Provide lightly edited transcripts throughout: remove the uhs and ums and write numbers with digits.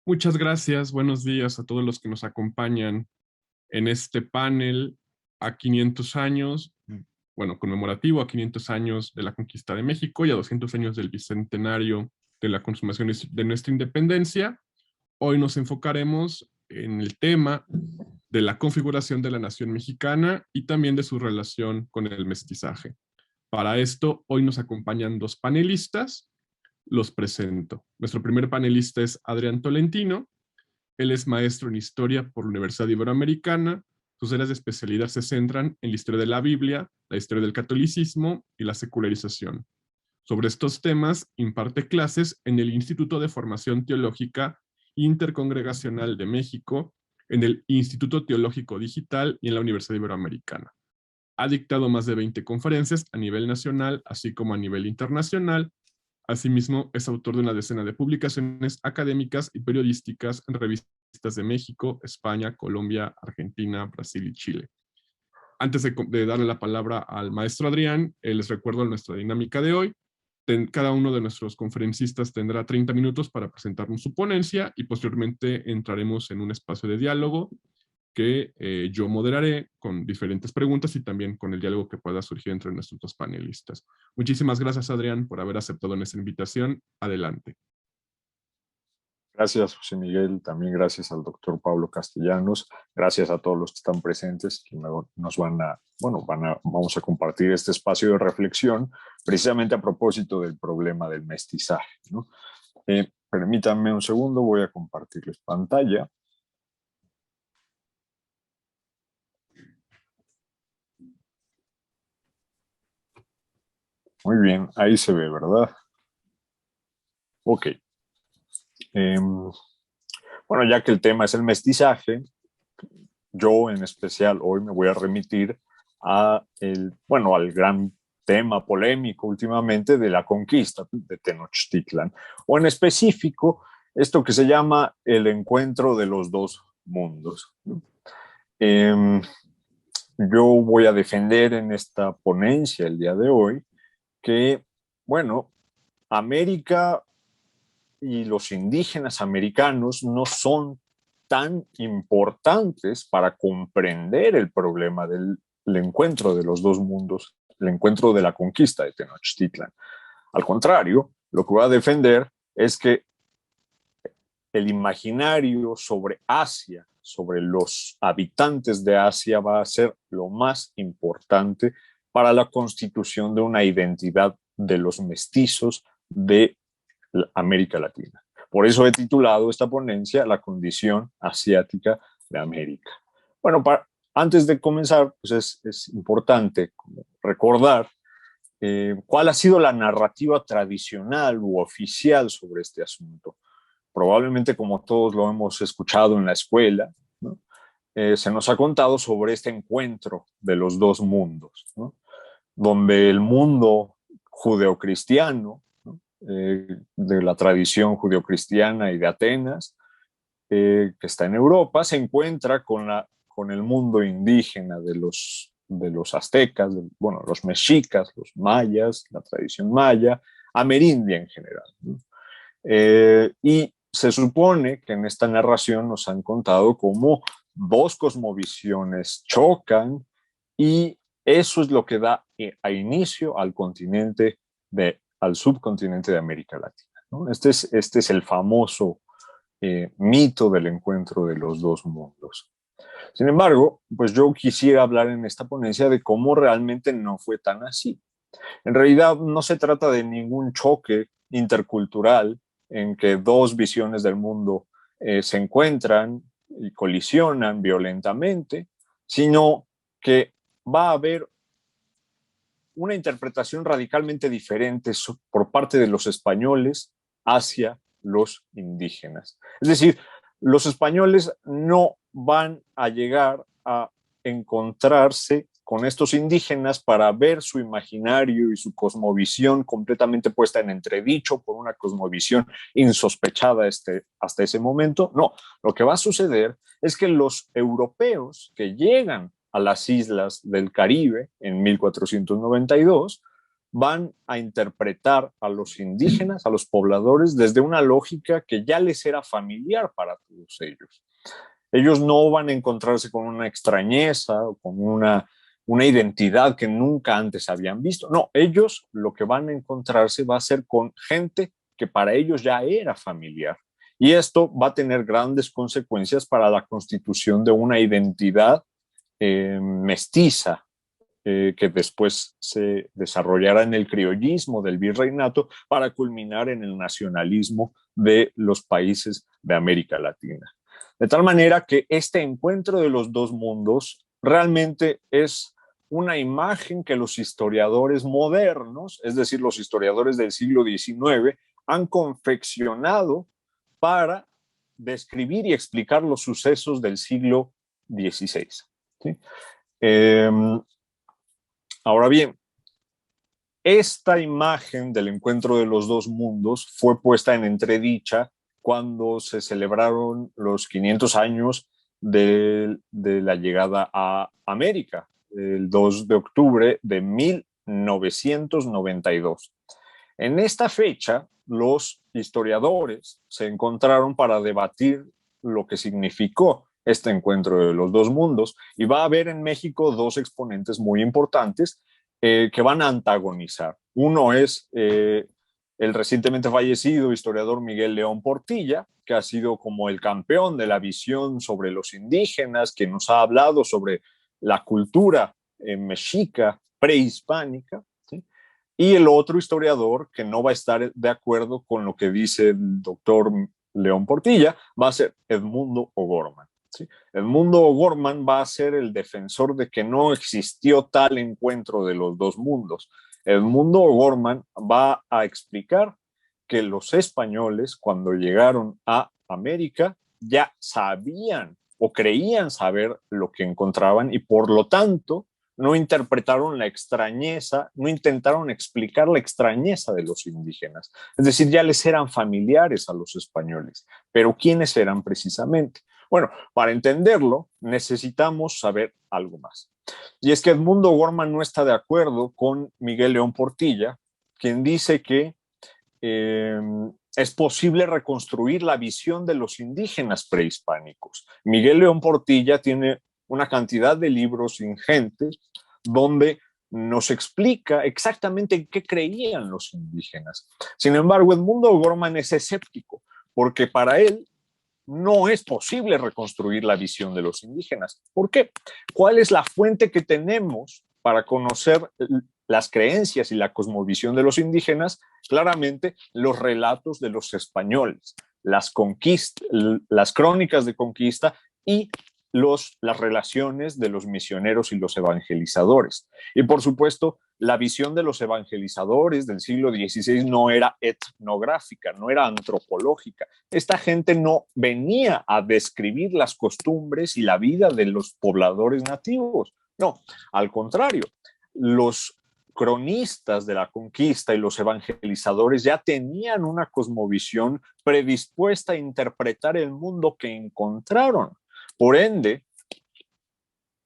Muchas gracias. Buenos días a todos los que nos acompañan en este panel a 500 años, bueno, conmemorativo a 500 años de la conquista de México y a 200 años del bicentenario de la consumación de nuestra independencia. Hoy nos enfocaremos en el tema de la configuración de la nación mexicana y también de su relación con el mestizaje. Para esto, hoy nos acompañan dos panelistas. Los presento. Nuestro primer panelista es Adrián Tolentino. Él es maestro en historia por la Universidad Iberoamericana. Sus áreas de especialidad se centran en la historia de la Biblia, la historia del catolicismo y la secularización. Sobre estos temas, imparte clases en el Instituto de Formación Teológica Intercongregacional de México, en el Instituto Teológico Digital y en la Universidad Iberoamericana. Ha dictado más de 20 conferencias a nivel nacional, así como a nivel internacional. Asimismo, es autor de una decena de publicaciones académicas y periodísticas en revistas de México, España, Colombia, Argentina, Brasil y Chile. Antes de darle la palabra al maestro Adrián, les recuerdo nuestra dinámica de hoy. Cada uno de nuestros conferencistas tendrá 30 minutos para presentarnos su ponencia y posteriormente entraremos en un espacio de diálogo que yo moderaré con diferentes preguntas y también con el diálogo que pueda surgir entre nuestros dos panelistas. Muchísimas gracias, Adrián, por haber aceptado nuestra invitación. Adelante. Gracias, José Miguel. También gracias al doctor Pablo Castellanos. Gracias a todos los que están presentes, que nos vamos a compartir este espacio de reflexión, precisamente a propósito del problema del mestizaje, ¿no? Permítanme un segundo, voy a compartirles pantalla. Muy bien, ahí se ve, ¿verdad? Ok. Bueno, ya que el tema es el mestizaje, yo en especial hoy me voy a remitir al gran tema polémico últimamente de la conquista de Tenochtitlan, o en específico esto que se llama el encuentro de los dos mundos. Yo voy a defender en esta ponencia el día de hoy que, bueno, América y los indígenas americanos no son tan importantes para comprender el problema del encuentro de los dos mundos, el encuentro de la conquista de Tenochtitlan. Al contrario, lo que voy a defender es que el imaginario sobre Asia, sobre los habitantes de Asia, va a ser lo más importante para la constitución de una identidad de los mestizos de América Latina. Por eso he titulado esta ponencia La condición asiática de América. Bueno, antes de comenzar, pues es importante recordar cuál ha sido la narrativa tradicional u oficial sobre este asunto. Probablemente, como todos lo hemos escuchado en la escuela, ¿no? Se nos ha contado sobre este encuentro de los dos mundos, ¿no? Donde el mundo judeocristiano, ¿no? De la tradición judeocristiana y de Atenas, que está en Europa, se encuentra con el mundo indígena de los aztecas, los mexicas, los mayas, la tradición maya, amerindia en general, ¿no? Y se supone que en esta narración nos han contado cómo dos cosmovisiones chocan y eso es lo que da a inicio al subcontinente de América Latina, ¿no? Este es el famoso mito del encuentro de los dos mundos. Sin embargo, pues yo quisiera hablar en esta ponencia de cómo realmente no fue tan así. En realidad no se trata de ningún choque intercultural en que dos visiones del mundo se encuentran y colisionan violentamente, sino que va a haber una interpretación radicalmente diferente por parte de los españoles hacia los indígenas. Es decir, los españoles no van a llegar a encontrarse con estos indígenas para ver su imaginario y su cosmovisión completamente puesta en entredicho por una cosmovisión insospechada hasta ese momento. No, lo que va a suceder es que los europeos que llegan a las islas del Caribe en 1492 van a interpretar a los indígenas, a los pobladores, desde una lógica que ya les era familiar para todos ellos. Ellos no van a encontrarse con una extrañeza o con una identidad que nunca antes habían visto. No, ellos lo que van a encontrarse va a ser con gente que para ellos ya era familiar. Y esto va a tener grandes consecuencias para la constitución de una identidad mestiza, que después se desarrollará en el criollismo del virreinato para culminar en el nacionalismo de los países de América Latina. De tal manera que este encuentro de los dos mundos realmente es una imagen que los historiadores modernos, es decir, los historiadores del siglo XIX, han confeccionado para describir y explicar los sucesos del siglo XVI. ¿Sí? Ahora bien, esta imagen del encuentro de los dos mundos fue puesta en entredicha cuando se celebraron los 500 años de la llegada a América, el 2 de octubre de 1992. En esta fecha, los historiadores se encontraron para debatir lo que significó este encuentro de los dos mundos, y va a haber en México dos exponentes muy importantes que van a antagonizar. Uno es el recientemente fallecido historiador Miguel León Portilla, que ha sido como el campeón de la visión sobre los indígenas, que nos ha hablado sobre la cultura mexica prehispánica, ¿sí? Y el otro historiador que no va a estar de acuerdo con lo que dice el doctor León Portilla va a ser Edmundo O'Gorman. ¿Sí? Edmundo O'Gorman va a ser el defensor de que no existió tal encuentro de los dos mundos. Edmundo O'Gorman va a explicar que los españoles, cuando llegaron a América, ya sabían o creían saber lo que encontraban, y por lo tanto no interpretaron la extrañeza, no intentaron explicar la extrañeza de los indígenas. Es decir, ya les eran familiares a los españoles. Pero ¿quiénes eran precisamente? Bueno, para entenderlo necesitamos saber algo más. Y es que Edmundo O'Gorman no está de acuerdo con Miguel León Portilla, quien dice que es posible reconstruir la visión de los indígenas prehispánicos. Miguel León Portilla tiene una cantidad de libros ingentes donde nos explica exactamente en qué creían los indígenas. Sin embargo, Edmundo O'Gorman es escéptico, porque para él no es posible reconstruir la visión de los indígenas. ¿Por qué? ¿Cuál es la fuente que tenemos para conocer las creencias y la cosmovisión de los indígenas? Claramente, los relatos de los españoles, las crónicas de conquista y las relaciones de los misioneros y los evangelizadores. Y por supuesto, la visión de los evangelizadores del siglo XVI no era etnográfica, no era antropológica. Esta gente no venía a describir las costumbres y la vida de los pobladores nativos. No, al contrario, los cronistas de la conquista y los evangelizadores ya tenían una cosmovisión predispuesta a interpretar el mundo que encontraron. Por ende,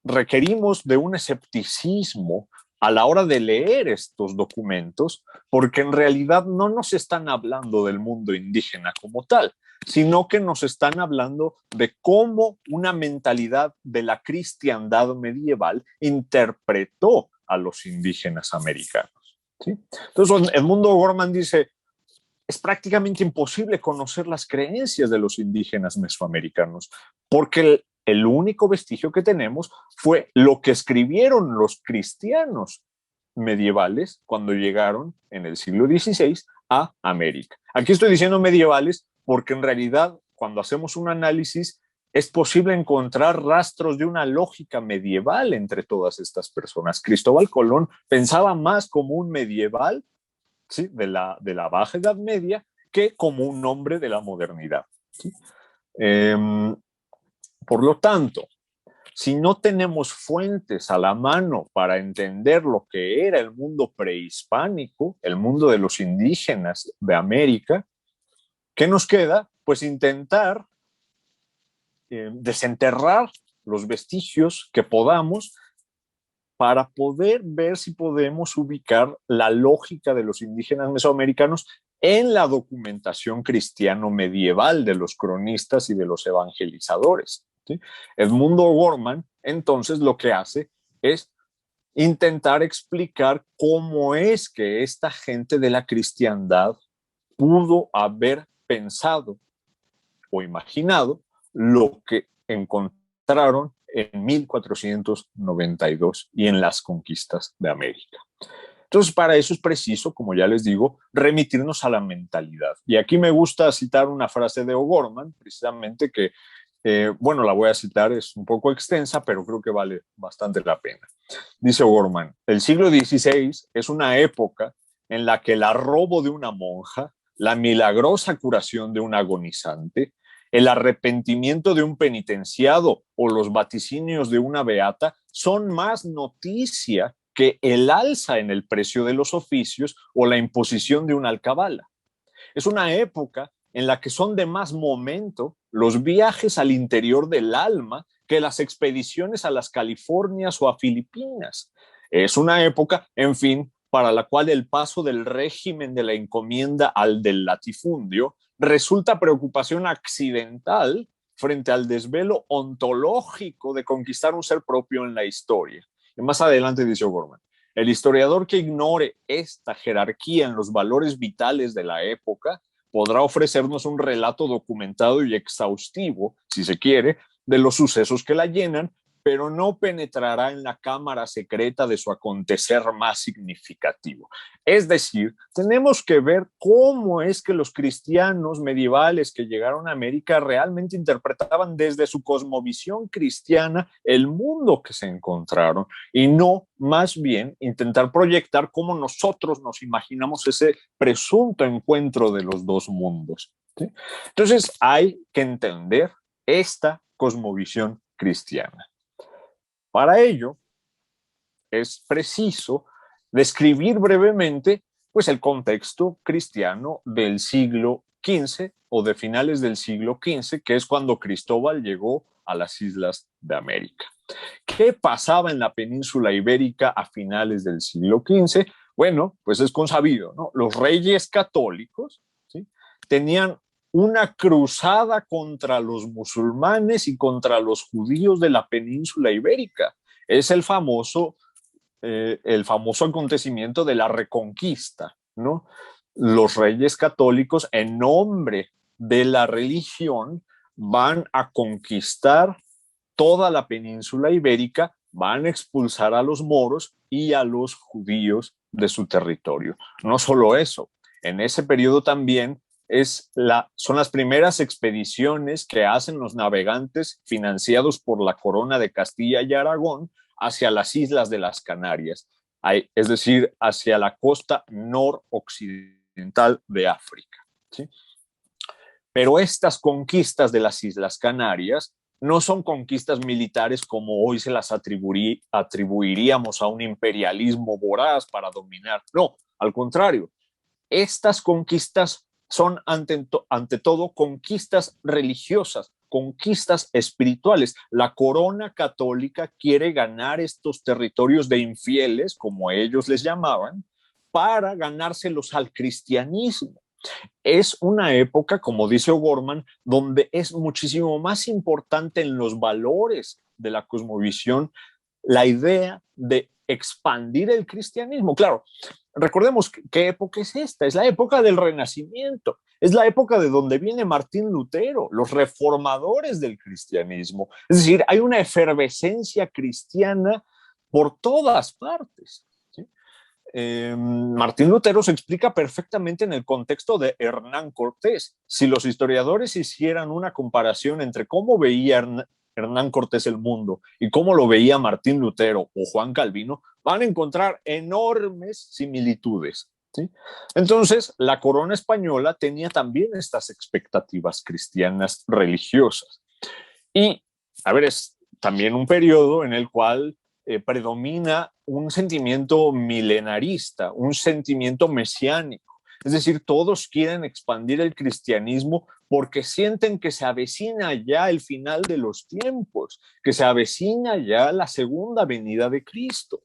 requerimos de un escepticismo a la hora de leer estos documentos, porque en realidad no nos están hablando del mundo indígena como tal, sino que nos están hablando de cómo una mentalidad de la cristiandad medieval interpretó a los indígenas americanos. ¿Sí? Entonces, Edmundo O'Gorman dice, es prácticamente imposible conocer las creencias de los indígenas mesoamericanos, porque el único vestigio que tenemos fue lo que escribieron los cristianos medievales cuando llegaron en el siglo XVI a América. Aquí estoy diciendo medievales porque en realidad cuando hacemos un análisis es posible encontrar rastros de una lógica medieval entre todas estas personas. Cristóbal Colón pensaba más como un medieval, ¿sí?, de la Baja Edad Media que como un hombre de la modernidad. ¿Sí? Por lo tanto, si no tenemos fuentes a la mano para entender lo que era el mundo prehispánico, el mundo de los indígenas de América, ¿qué nos queda? Pues intentar desenterrar los vestigios que podamos para poder ver si podemos ubicar la lógica de los indígenas mesoamericanos en la documentación cristiano medieval de los cronistas y de los evangelizadores, ¿sí? Edmundo O'Gorman, entonces, lo que hace es intentar explicar cómo es que esta gente de la cristiandad pudo haber pensado o imaginado lo que encontraron en 1492 y en las conquistas de América. Entonces, para eso es preciso, como ya les digo, remitirnos a la mentalidad. Y aquí me gusta citar una frase de O'Gorman, precisamente que, bueno, la voy a citar, es un poco extensa, pero creo que vale bastante la pena. Dice O'Gorman, el siglo XVI es una época en la que el arrobo de una monja, la milagrosa curación de un agonizante, el arrepentimiento de un penitenciado o los vaticinios de una beata son más noticia que el alza en el precio de los oficios o la imposición de una alcabala. Es una época en la que son de más momento los viajes al interior del alma que las expediciones a las Californias o a Filipinas. Es una época, en fin, para la cual el paso del régimen de la encomienda al del latifundio resulta preocupación accidental frente al desvelo ontológico de conquistar un ser propio en la historia. Y más adelante dice O'Gorman, el historiador que ignore esta jerarquía en los valores vitales de la época podrá ofrecernos un relato documentado y exhaustivo, si se quiere, de los sucesos que la llenan, pero no penetrará en la cámara secreta de su acontecer más significativo. Es decir, tenemos que ver cómo es que los cristianos medievales que llegaron a América realmente interpretaban desde su cosmovisión cristiana el mundo que se encontraron y no más bien intentar proyectar cómo nosotros nos imaginamos ese presunto encuentro de los dos mundos, ¿sí? Entonces hay que entender esta cosmovisión cristiana. Para ello, es preciso describir brevemente pues, el contexto cristiano del siglo XV o de finales del siglo XV, que es cuando Cristóbal llegó a las islas de América. ¿Qué pasaba en la península ibérica a finales del siglo XV? Bueno, pues es consabido, ¿no? Los reyes católicos, ¿sí?, tenían una cruzada contra los musulmanes y contra los judíos de la península ibérica. Es el famoso acontecimiento de la Reconquista, ¿no? Los reyes católicos, en nombre de la religión, van a conquistar toda la península ibérica, van a expulsar a los moros y a los judíos de su territorio. No solo eso, en ese periodo también son las primeras expediciones que hacen los navegantes financiados por la corona de Castilla y Aragón hacia las islas de las Canarias, es decir, hacia la costa noroccidental de África, ¿sí? Pero estas conquistas de las Islas Canarias no son conquistas militares como hoy se las atribuiríamos a un imperialismo voraz para dominar. No, al contrario, estas conquistas son ante todo conquistas religiosas, conquistas espirituales. La corona católica quiere ganar estos territorios de infieles, como ellos les llamaban, para ganárselos al cristianismo. Es una época, como dice O'Gorman, donde es muchísimo más importante en los valores de la cosmovisión la idea de expandir el cristianismo. Claro, recordemos qué época es esta, es la época del Renacimiento, es la época de donde viene Martín Lutero, los reformadores del cristianismo. Es decir, hay una efervescencia cristiana por todas partes. Martín Lutero se explica perfectamente en el contexto de Hernán Cortés. Si los historiadores hicieran una comparación entre cómo veía Hernán Cortés el mundo y cómo lo veía Martín Lutero o Juan Calvino, van a encontrar enormes similitudes, ¿sí? Entonces, la corona española tenía también estas expectativas cristianas religiosas. Y, a ver, es también un periodo en el cual predomina un sentimiento milenarista, un sentimiento mesiánico. Es decir, todos quieren expandir el cristianismo porque sienten que se avecina ya el final de los tiempos, que se avecina ya la segunda venida de Cristo.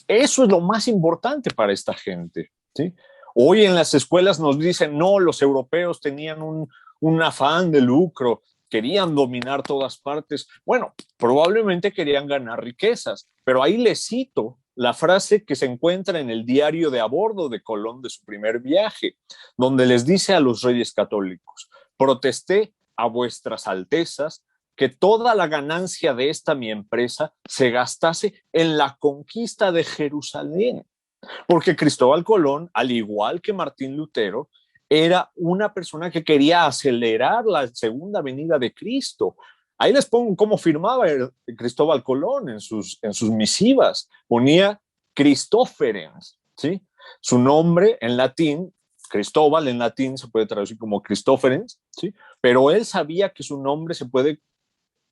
Eso es lo más importante para esta gente, ¿sí? Hoy en las escuelas nos dicen, no, los europeos tenían un afán de lucro, querían dominar todas partes. Bueno, probablemente querían ganar riquezas, pero ahí les cito la frase que se encuentra en el diario de a bordo de Colón de su primer viaje, donde les dice a los reyes católicos: protesté a vuestras altezas que toda la ganancia de esta mi empresa se gastase en la conquista de Jerusalén. Porque Cristóbal Colón, al igual que Martín Lutero, era una persona que quería acelerar la segunda venida de Cristo. Ahí les pongo cómo firmaba Cristóbal Colón en sus misivas. Ponía Christoferens, ¿sí? Su nombre en latín, Cristóbal en latín se puede traducir como Christoferens, ¿sí? Pero él sabía que su nombre se puede,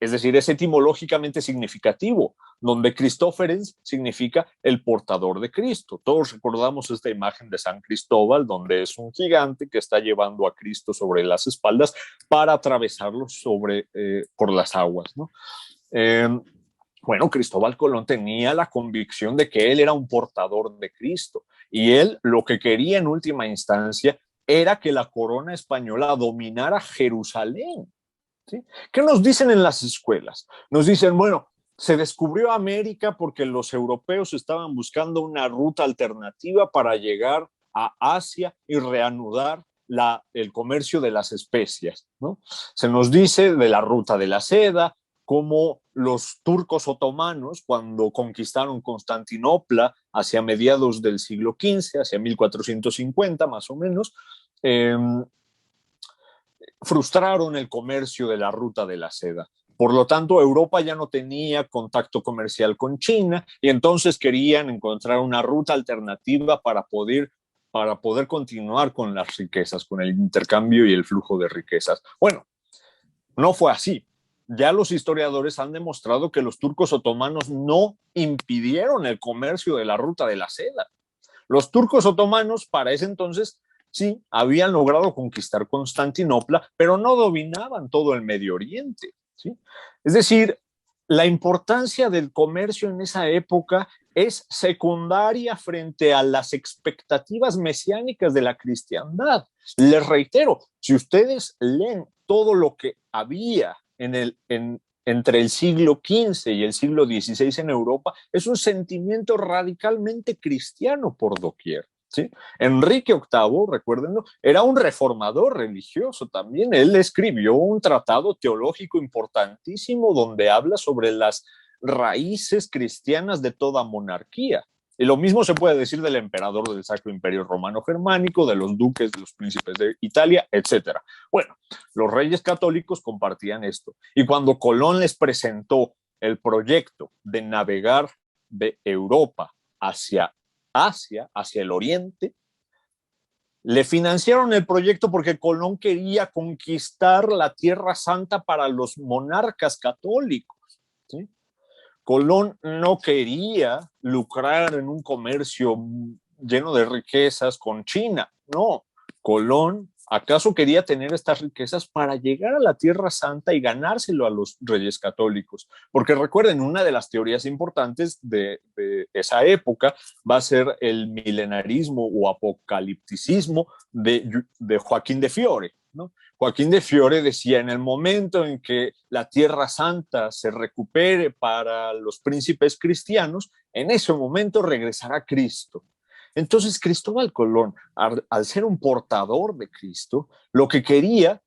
es decir, es etimológicamente significativo, donde Cristóferens significa el portador de Cristo. Todos recordamos esta imagen de San Cristóbal, donde es un gigante que está llevando a Cristo sobre las espaldas para atravesarlo por las aguas, ¿no? Bueno, Cristóbal Colón tenía la convicción de que él era un portador de Cristo, y él lo que quería en última instancia era que la corona española dominara Jerusalén. ¿Sí? ¿Qué nos dicen en las escuelas? Nos dicen, bueno, se descubrió América porque los europeos estaban buscando una ruta alternativa para llegar a Asia y reanudar el comercio de las especias, ¿no? Se nos dice de la ruta de la seda, como los turcos otomanos, cuando conquistaron Constantinopla hacia mediados del siglo XV, hacia 1450 más o menos, frustraron el comercio de la ruta de la seda. Por lo tanto, Europa ya no tenía contacto comercial con China, y entonces querían encontrar una ruta alternativa para poder continuar con las riquezas, con el intercambio y el flujo de riquezas. Bueno, no fue así. Ya los historiadores han demostrado que los turcos otomanos no impidieron el comercio de la ruta de la seda. Los turcos otomanos para ese entonces sí habían logrado conquistar Constantinopla, pero no dominaban todo el Medio Oriente, ¿sí? Es decir, la importancia del comercio en esa época es secundaria frente a las expectativas mesiánicas de la cristiandad. Les reitero, si ustedes leen todo lo que había entre el siglo XV y el siglo XVI en Europa, es un sentimiento radicalmente cristiano por doquier, ¿sí? Enrique VIII, recuérdenlo, era un reformador religioso también. Él escribió un tratado teológico importantísimo donde habla sobre las raíces cristianas de toda monarquía. Y lo mismo se puede decir del emperador del Sacro Imperio Romano Germánico, de los duques, de los príncipes de Italia, etc. Bueno, los reyes católicos compartían esto. Y cuando Colón les presentó el proyecto de navegar de Europa hacia Asia, hacia el Oriente, le financiaron el proyecto porque Colón quería conquistar la Tierra Santa para los monarcas católicos, ¿sí? Colón no quería lucrar en un comercio lleno de riquezas con China, no. Colón acaso quería tener estas riquezas para llegar a la Tierra Santa y ganárselo a los reyes católicos. Porque recuerden, una de las teorías importantes de esa época va a ser el milenarismo o apocalipticismo de Joaquín de Fiore, ¿no? Joaquín de Fiore decía, en el momento en que la Tierra Santa se recupere para los príncipes cristianos, en ese momento regresará Cristo. Entonces Cristóbal Colón, al ser un portador de Cristo, lo que quería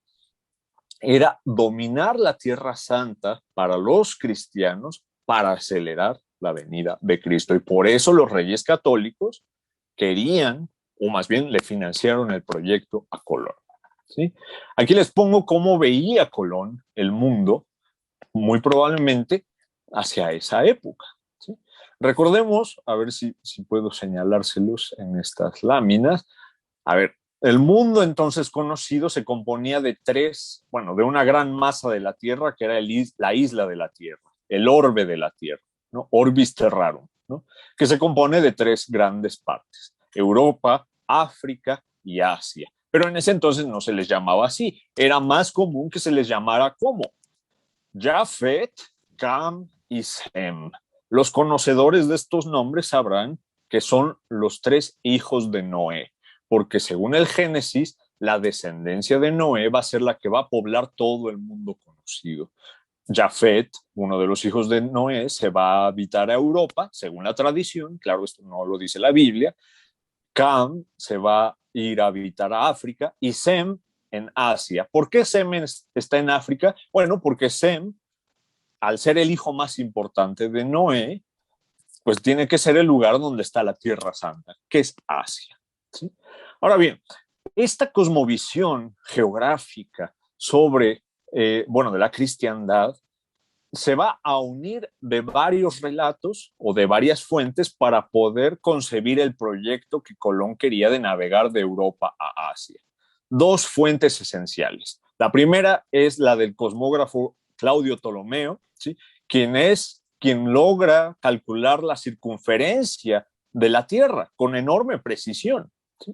era dominar la Tierra Santa para los cristianos para acelerar la venida de Cristo. Y por eso los reyes católicos querían, o más bien le financiaron el proyecto a Colón, ¿sí? Aquí les pongo cómo veía Colón el mundo, muy probablemente hacia esa época, ¿sí? Recordemos, a ver si puedo señalárselos en estas láminas. A ver, el mundo entonces conocido se componía de de una gran masa de la Tierra, que era la isla de la Tierra, el orbe de la Tierra, ¿no? Orbis terrarum, ¿no? Que se compone de tres grandes partes: Europa, África y Asia. Pero en ese entonces no se les llamaba así. Era más común que se les llamara como Jafet, Cam y Sem. Los conocedores de estos nombres sabrán que son los 3 hijos de Noé, porque según el Génesis, la descendencia de Noé va a ser la que va a poblar todo el mundo conocido. Jafet, uno de los hijos de Noé, se va a habitar a Europa, según la tradición, claro, esto no lo dice la Biblia. Cam se va a ir a habitar a África y Sem en Asia. ¿Por qué Sem está en África? Bueno, porque Sem, al ser el hijo más importante de Noé, pues tiene que ser el lugar donde está la Tierra Santa, que es Asia. ¿Sí? Ahora bien, esta cosmovisión geográfica sobre, de la cristiandad, se va a unir de varios relatos o de varias fuentes para poder concebir el proyecto que Colón quería de navegar de Europa a Asia. 2 fuentes esenciales. La primera es la del cosmógrafo Claudio Ptolomeo, ¿sí? quien logra calcular la circunferencia de la Tierra con enorme precisión. ¿Sí?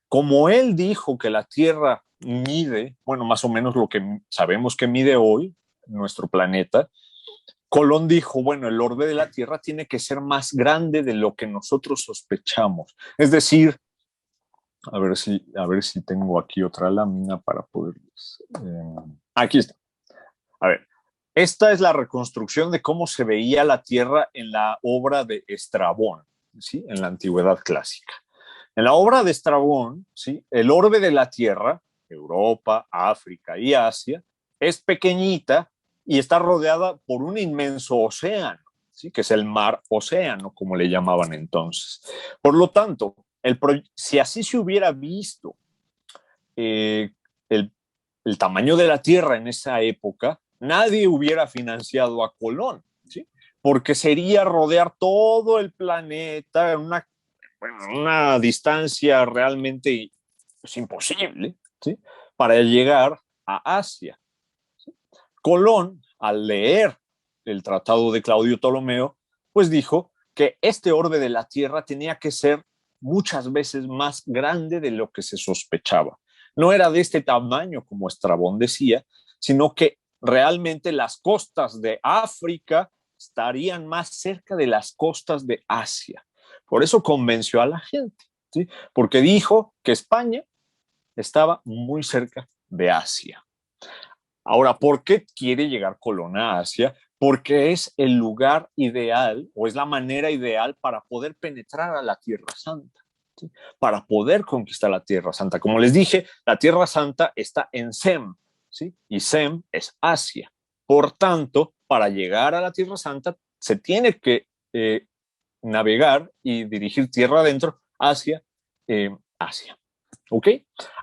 Como él dijo que la Tierra mide, más o menos lo que sabemos que mide hoy, nuestro planeta, Colón dijo, el orbe de la Tierra tiene que ser más grande de lo que nosotros sospechamos. Es decir, a ver si tengo aquí otra lámina para poder... aquí está. A ver, esta es la reconstrucción de cómo se veía la Tierra en la obra de Estrabón, ¿sí? En la antigüedad clásica. En la obra de Estrabón, ¿sí? El orbe de la Tierra, Europa, África y Asia, es pequeñita y está rodeada por un inmenso océano, ¿sí? Que es el mar océano, como le llamaban entonces. Por lo tanto, si así se hubiera visto el tamaño de la Tierra en esa época, nadie hubiera financiado a Colón, ¿sí? Porque sería rodear todo el planeta en una distancia realmente imposible, ¿sí? Para llegar a Asia. Colón, al leer el tratado de Claudio Ptolomeo, pues dijo que este orbe de la Tierra tenía que ser muchas veces más grande de lo que se sospechaba. No era de este tamaño, como Estrabón decía, sino que realmente las costas de África estarían más cerca de las costas de Asia. Por eso convenció a la gente, ¿sí? Porque dijo que España estaba muy cerca de Asia. Ahora, ¿por qué quiere llegar Colón a Asia? Porque es el lugar ideal o es la manera ideal para poder penetrar a la Tierra Santa, ¿sí? Para poder conquistar la Tierra Santa. Como les dije, la Tierra Santa está en Sem, ¿sí? Y Sem es Asia. Por tanto, para llegar a la Tierra Santa se tiene que navegar y dirigir tierra adentro hacia Asia. ¿Ok?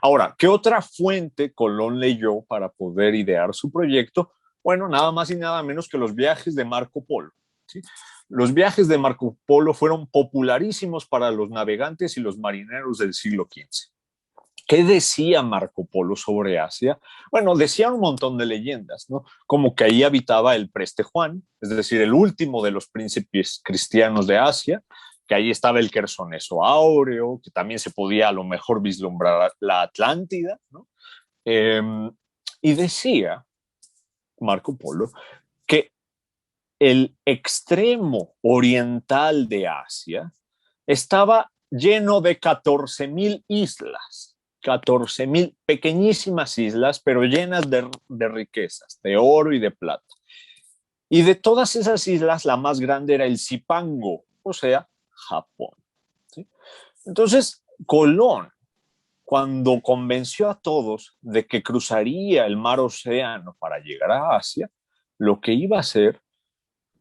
Ahora, ¿qué otra fuente Colón leyó para poder idear su proyecto? Bueno, nada más y nada menos que los viajes de Marco Polo, ¿sí? Los viajes de Marco Polo fueron popularísimos para los navegantes y los marineros del siglo XV. ¿Qué decía Marco Polo sobre Asia? Bueno, decía un montón de leyendas, ¿no? Como que ahí habitaba el preste Juan, es decir, el último de los príncipes cristianos de Asia, que ahí estaba el Quersoneso Áureo, que también se podía a lo mejor vislumbrar la Atlántida, ¿no? Y decía Marco Polo que el extremo oriental de Asia estaba lleno de 14,000 islas, 14,000 pequeñísimas islas, pero llenas de riquezas, de oro y de plata. Y de todas esas islas, la más grande era el Zipango, o sea, Japón, ¿sí? Entonces, Colón, cuando convenció a todos de que cruzaría el mar Océano para llegar a Asia, lo que iba a hacer,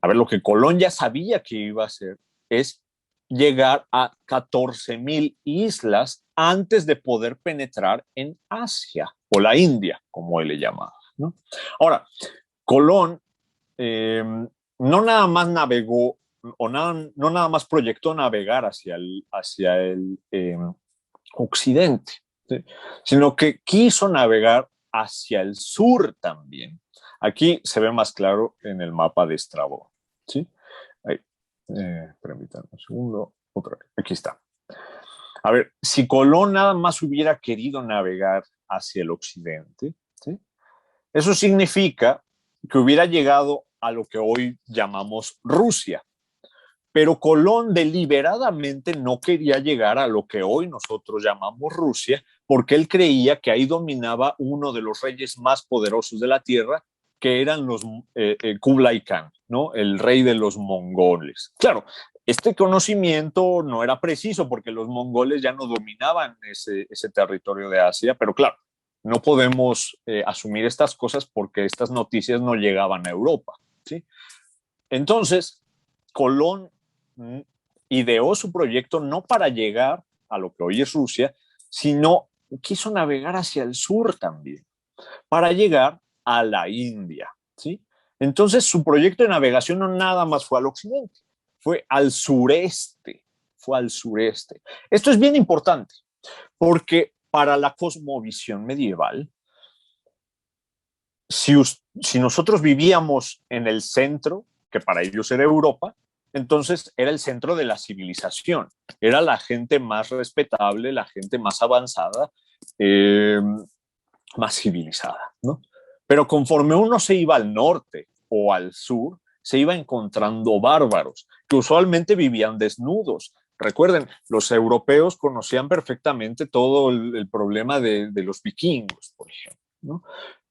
lo que Colón ya sabía que iba a hacer, es llegar a 14,000 islas antes de poder penetrar en Asia, o la India, como él le llamaba, ¿no? Ahora, Colón no nada más navegó, no nada más proyectó navegar hacia el occidente, ¿sí? Sino que quiso navegar hacia el sur también. Aquí se ve más claro en el mapa de Estrabón, ¿sí? Ahí. Permítanme un segundo. Otra vez. Aquí está. A ver, si Colón nada más hubiera querido navegar hacia el occidente, ¿sí? Eso significa que hubiera llegado a lo que hoy llamamos Rusia. Pero Colón deliberadamente no quería llegar a lo que hoy nosotros llamamos Rusia, porque él creía que ahí dominaba uno de los reyes más poderosos de la tierra, que eran los Kublai Khan, ¿no? El rey de los mongoles. Claro, este conocimiento no era preciso porque los mongoles ya no dominaban ese territorio de Asia, pero claro, no podemos asumir estas cosas porque estas noticias no llegaban a Europa, ¿sí? Entonces, Colón ideó su proyecto no para llegar a lo que hoy es Rusia, sino quiso navegar hacia el sur también, para llegar a la India, ¿sí? Entonces, su proyecto de navegación no nada más fue al occidente, fue al sureste, fue al sureste. Esto es bien importante, porque para la cosmovisión medieval, si nosotros vivíamos en el centro, que para ellos era Europa, entonces era el centro de la civilización, era la gente más respetable, la gente más avanzada, más civilizada, ¿no? Pero conforme uno se iba al norte o al sur, se iba encontrando bárbaros que usualmente vivían desnudos. Recuerden, los europeos conocían perfectamente todo el problema de los vikingos, por ejemplo, ¿no?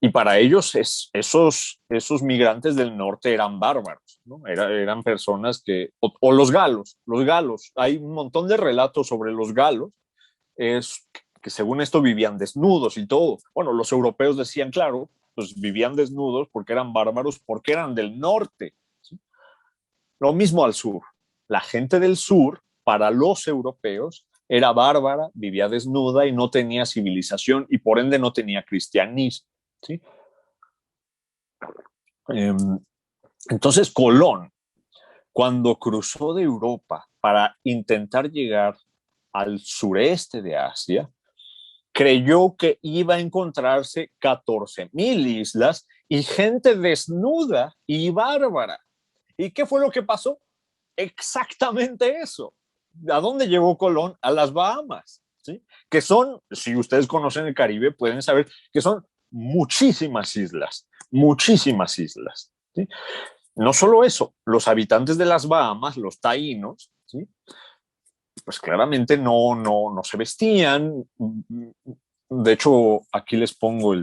Y para ellos esos migrantes del norte eran bárbaros, ¿no? Eran personas que, o los galos, hay un montón de relatos sobre los galos, que según esto vivían desnudos y todo. Bueno, los europeos decían, claro, pues vivían desnudos porque eran bárbaros, porque eran del norte, ¿sí? Lo mismo al sur. La gente del sur, para los europeos, era bárbara, vivía desnuda y no tenía civilización y por ende no tenía cristianismo, ¿sí? Entonces Colón, cuando cruzó de Europa para intentar llegar al sureste de Asia, creyó que iba a encontrarse 14,000 islas y gente desnuda y bárbara. ¿Y qué fue lo que pasó? Exactamente eso. ¿A dónde llegó Colón? A las Bahamas, ¿sí? Que son, si ustedes conocen el Caribe, pueden saber que son muchísimas islas, ¿sí? No solo eso, los habitantes de las Bahamas, los taínos, ¿sí? Pues claramente no se vestían. De hecho, aquí les pongo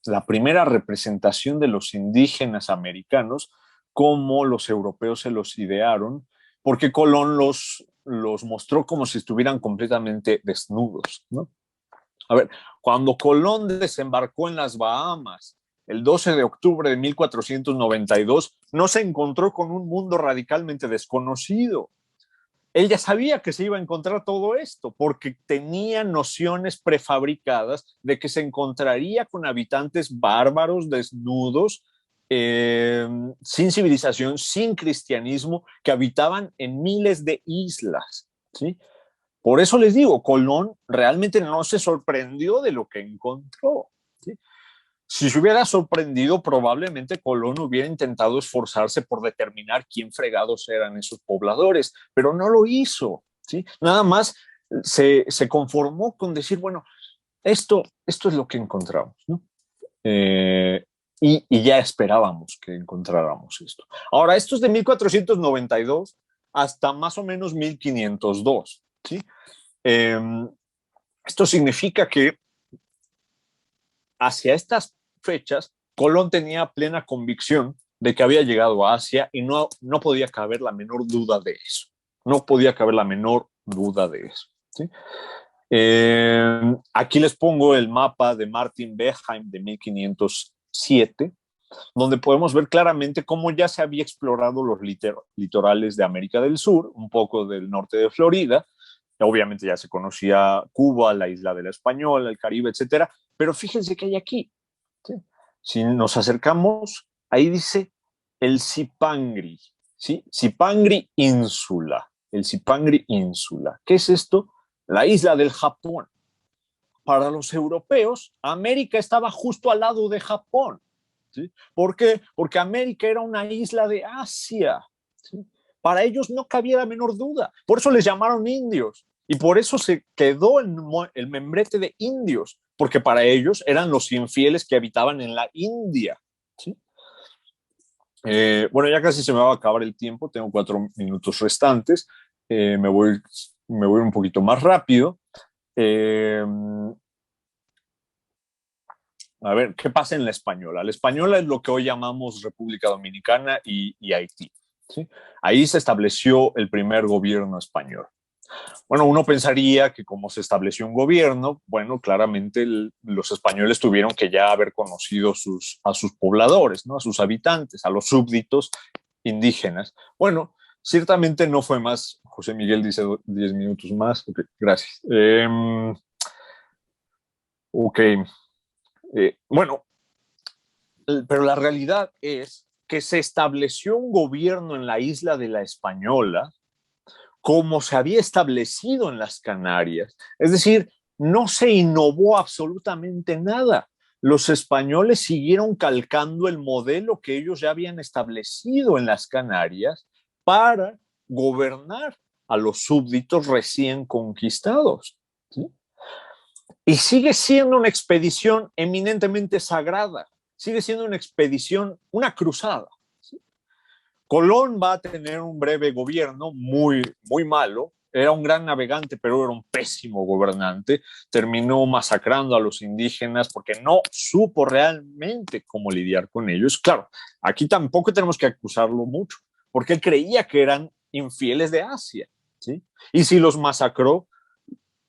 la primera representación de los indígenas americanos, como los europeos se los idearon, porque Colón los mostró como si estuvieran completamente desnudos, ¿no? A ver, cuando Colón desembarcó en las Bahamas el 12 de octubre de 1492, no se encontró con un mundo radicalmente desconocido. Él ya sabía que se iba a encontrar todo esto, porque tenía nociones prefabricadas de que se encontraría con habitantes bárbaros, desnudos, sin civilización, sin cristianismo, que habitaban en miles de islas, ¿sí? Por eso les digo, Colón realmente no se sorprendió de lo que encontró, ¿sí? Si se hubiera sorprendido, probablemente Colón hubiera intentado esforzarse por determinar quién fregados eran esos pobladores, pero no lo hizo, ¿sí? Nada más se conformó con decir, bueno, esto es lo que encontramos, ¿no? Y ya esperábamos que encontráramos esto. Ahora, esto es de 1492 hasta más o menos 1502, ¿sí? Esto significa que hacia estas fechas, Colón tenía plena convicción de que había llegado a Asia y no podía caber la menor duda de eso. No podía caber la menor duda de eso, ¿sí? Aquí les pongo el mapa de Martin Beckheim de 1507, donde podemos ver claramente cómo ya se había explorado los litorales de América del Sur, un poco del norte de Florida. Obviamente ya se conocía Cuba, la isla de la Española, el Caribe, etcétera. Pero fíjense que hay aquí, ¿sí? Si nos acercamos, ahí dice el Zipangri, ¿sí? Zipangri Ínsula, el Zipangri Ínsula. ¿Qué es esto? La isla del Japón. Para los europeos, América estaba justo al lado de Japón, ¿sí? ¿Por qué? Porque América era una isla de Asia, ¿sí? Para ellos no cabía la menor duda. Por eso les llamaron indios. Y por eso se quedó el membrete de indios, porque para ellos eran los infieles que habitaban en la India, ¿sí? Bueno, ya casi se me va a acabar el tiempo, tengo 4 minutos restantes. Me voy un poquito más rápido. Eh, a ver, ¿qué pasa en la Española? La Española es lo que hoy llamamos República Dominicana y Haití. ¿Sí? Ahí se estableció el primer gobierno español. Bueno, uno pensaría que como se estableció un gobierno, bueno, claramente los españoles tuvieron que ya haber conocido a sus pobladores, ¿no? A sus habitantes, a los súbditos indígenas. Bueno, ciertamente no fue más. José Miguel dice 10 minutos más. Okay, gracias. Ok. Bueno, pero la realidad es que se estableció un gobierno en la isla de la Española como se había establecido en las Canarias. Es decir, no se innovó absolutamente nada. Los españoles siguieron calcando el modelo que ellos ya habían establecido en las Canarias para gobernar a los súbditos recién conquistados. ¿Sí? Y sigue siendo una expedición eminentemente sagrada, sigue siendo una expedición, una cruzada. ¿Sí? Colón va a tener un breve gobierno muy, muy malo. Era un gran navegante, pero era un pésimo gobernante. Terminó masacrando a los indígenas porque no supo realmente cómo lidiar con ellos. Claro, aquí tampoco tenemos que acusarlo mucho, porque él creía que eran infieles de Asia. ¿Sí? Y si los masacró,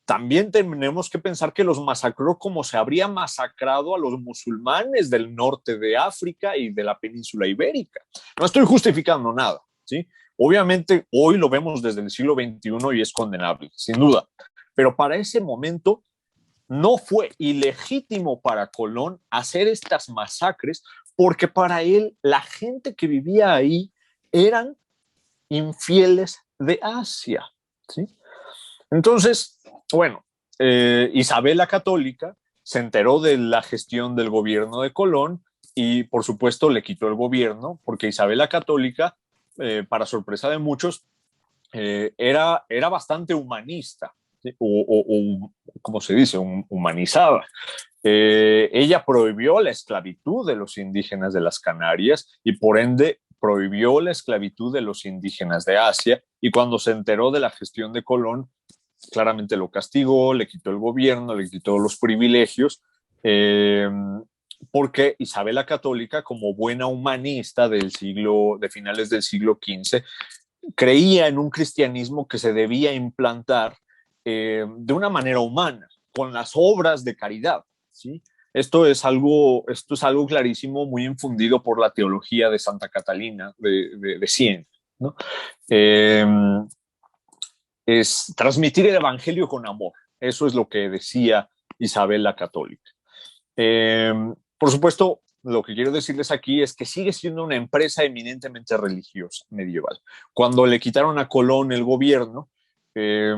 también tenemos que pensar que los masacró como se habría masacrado a los musulmanes del norte de África y de la península ibérica. No estoy justificando nada, ¿sí? Obviamente hoy lo vemos desde el siglo XXI y es condenable, sin duda. Pero para ese momento no fue ilegítimo para Colón hacer estas masacres porque para él la gente que vivía ahí eran infieles de Asia, ¿sí? Entonces, bueno, Isabel la Católica se enteró de la gestión del gobierno de Colón y por supuesto le quitó el gobierno porque Isabel la Católica, para sorpresa de muchos, era bastante humanista, ¿sí? O, como se dice, humanizada. Ella prohibió la esclavitud de los indígenas de las Canarias y por ende prohibió la esclavitud de los indígenas de Asia, y cuando se enteró de la gestión de Colón, claramente lo castigó, le quitó el gobierno, le quitó los privilegios, porque Isabel la Católica, como buena humanista de finales del siglo XV, creía en un cristianismo que se debía implantar de una manera humana, con las obras de caridad, ¿sí? Esto es algo clarísimo, muy infundido por la teología de Santa Catalina de Siena, ¿no? Eh, es transmitir el evangelio con amor. Eso es lo que decía Isabel la Católica. Eh, por supuesto, lo que quiero decirles aquí es que sigue siendo una empresa eminentemente religiosa medieval. Cuando le quitaron a Colón el gobierno, eh,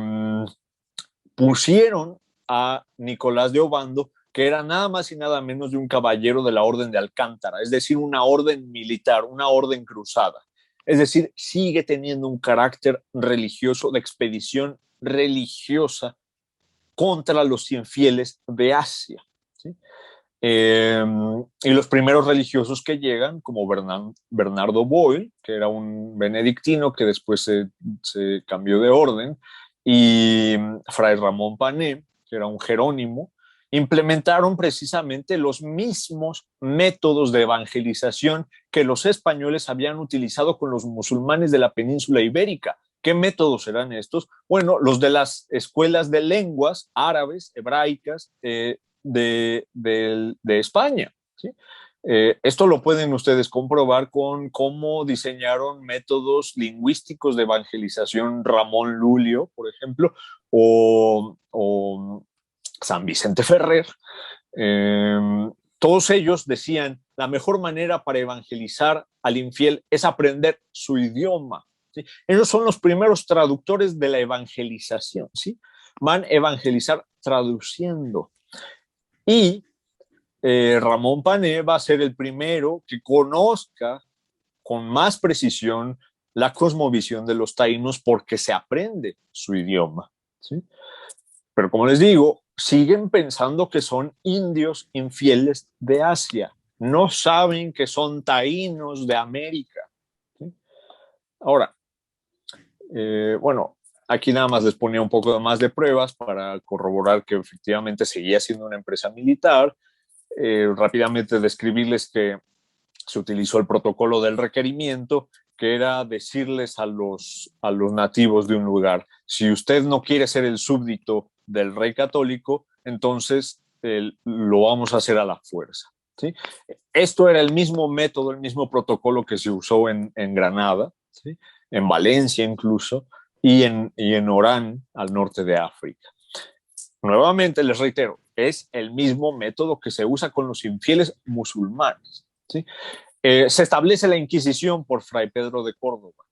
pusieron a Nicolás de Obando, que era nada más y nada menos de un caballero de la Orden de Alcántara, es decir, una orden militar, una orden cruzada. Es decir, sigue teniendo un carácter religioso, de expedición religiosa contra los infieles de Asia. ¿Sí? Y los primeros religiosos que llegan, como Bernardo Boyle, que era un benedictino que después se cambió de orden, y Fray Ramón Pané, que era un jerónimo, implementaron precisamente los mismos métodos de evangelización que los españoles habían utilizado con los musulmanes de la península ibérica. ¿Qué métodos eran estos? Bueno, los de las escuelas de lenguas árabes, hebraicas, de España. ¿Sí? Esto lo pueden ustedes comprobar con cómo diseñaron métodos lingüísticos de evangelización Ramón Lulio, por ejemplo, o San Vicente Ferrer. Todos ellos decían, la mejor manera para evangelizar al infiel es aprender su idioma. ¿Sí? Ellos son los primeros traductores de la evangelización. ¿Sí? Van a evangelizar traduciendo. Y Ramón Pané va a ser el primero que conozca con más precisión la cosmovisión de los taínos porque se aprende su idioma. ¿Sí? Pero como les digo, siguen pensando que son indios infieles de Asia. no saben que son taínos de América. ¿Sí? Ahora, bueno, aquí nada más les ponía un poco más de pruebas para corroborar que efectivamente seguía siendo una empresa militar. Rápidamente describirles que se utilizó el protocolo del requerimiento, que era decirles a los nativos de un lugar, si usted no quiere ser el súbdito del rey católico, entonces lo vamos a hacer a la fuerza. ¿Sí? Esto era el mismo método, el mismo protocolo que se usó en Granada, ¿sí? En Valencia incluso, y en Orán, al norte de África. Nuevamente les reitero, es el mismo método que se usa con los infieles musulmanes. ¿Sí? Se establece la Inquisición por Fray Pedro de Córdoba.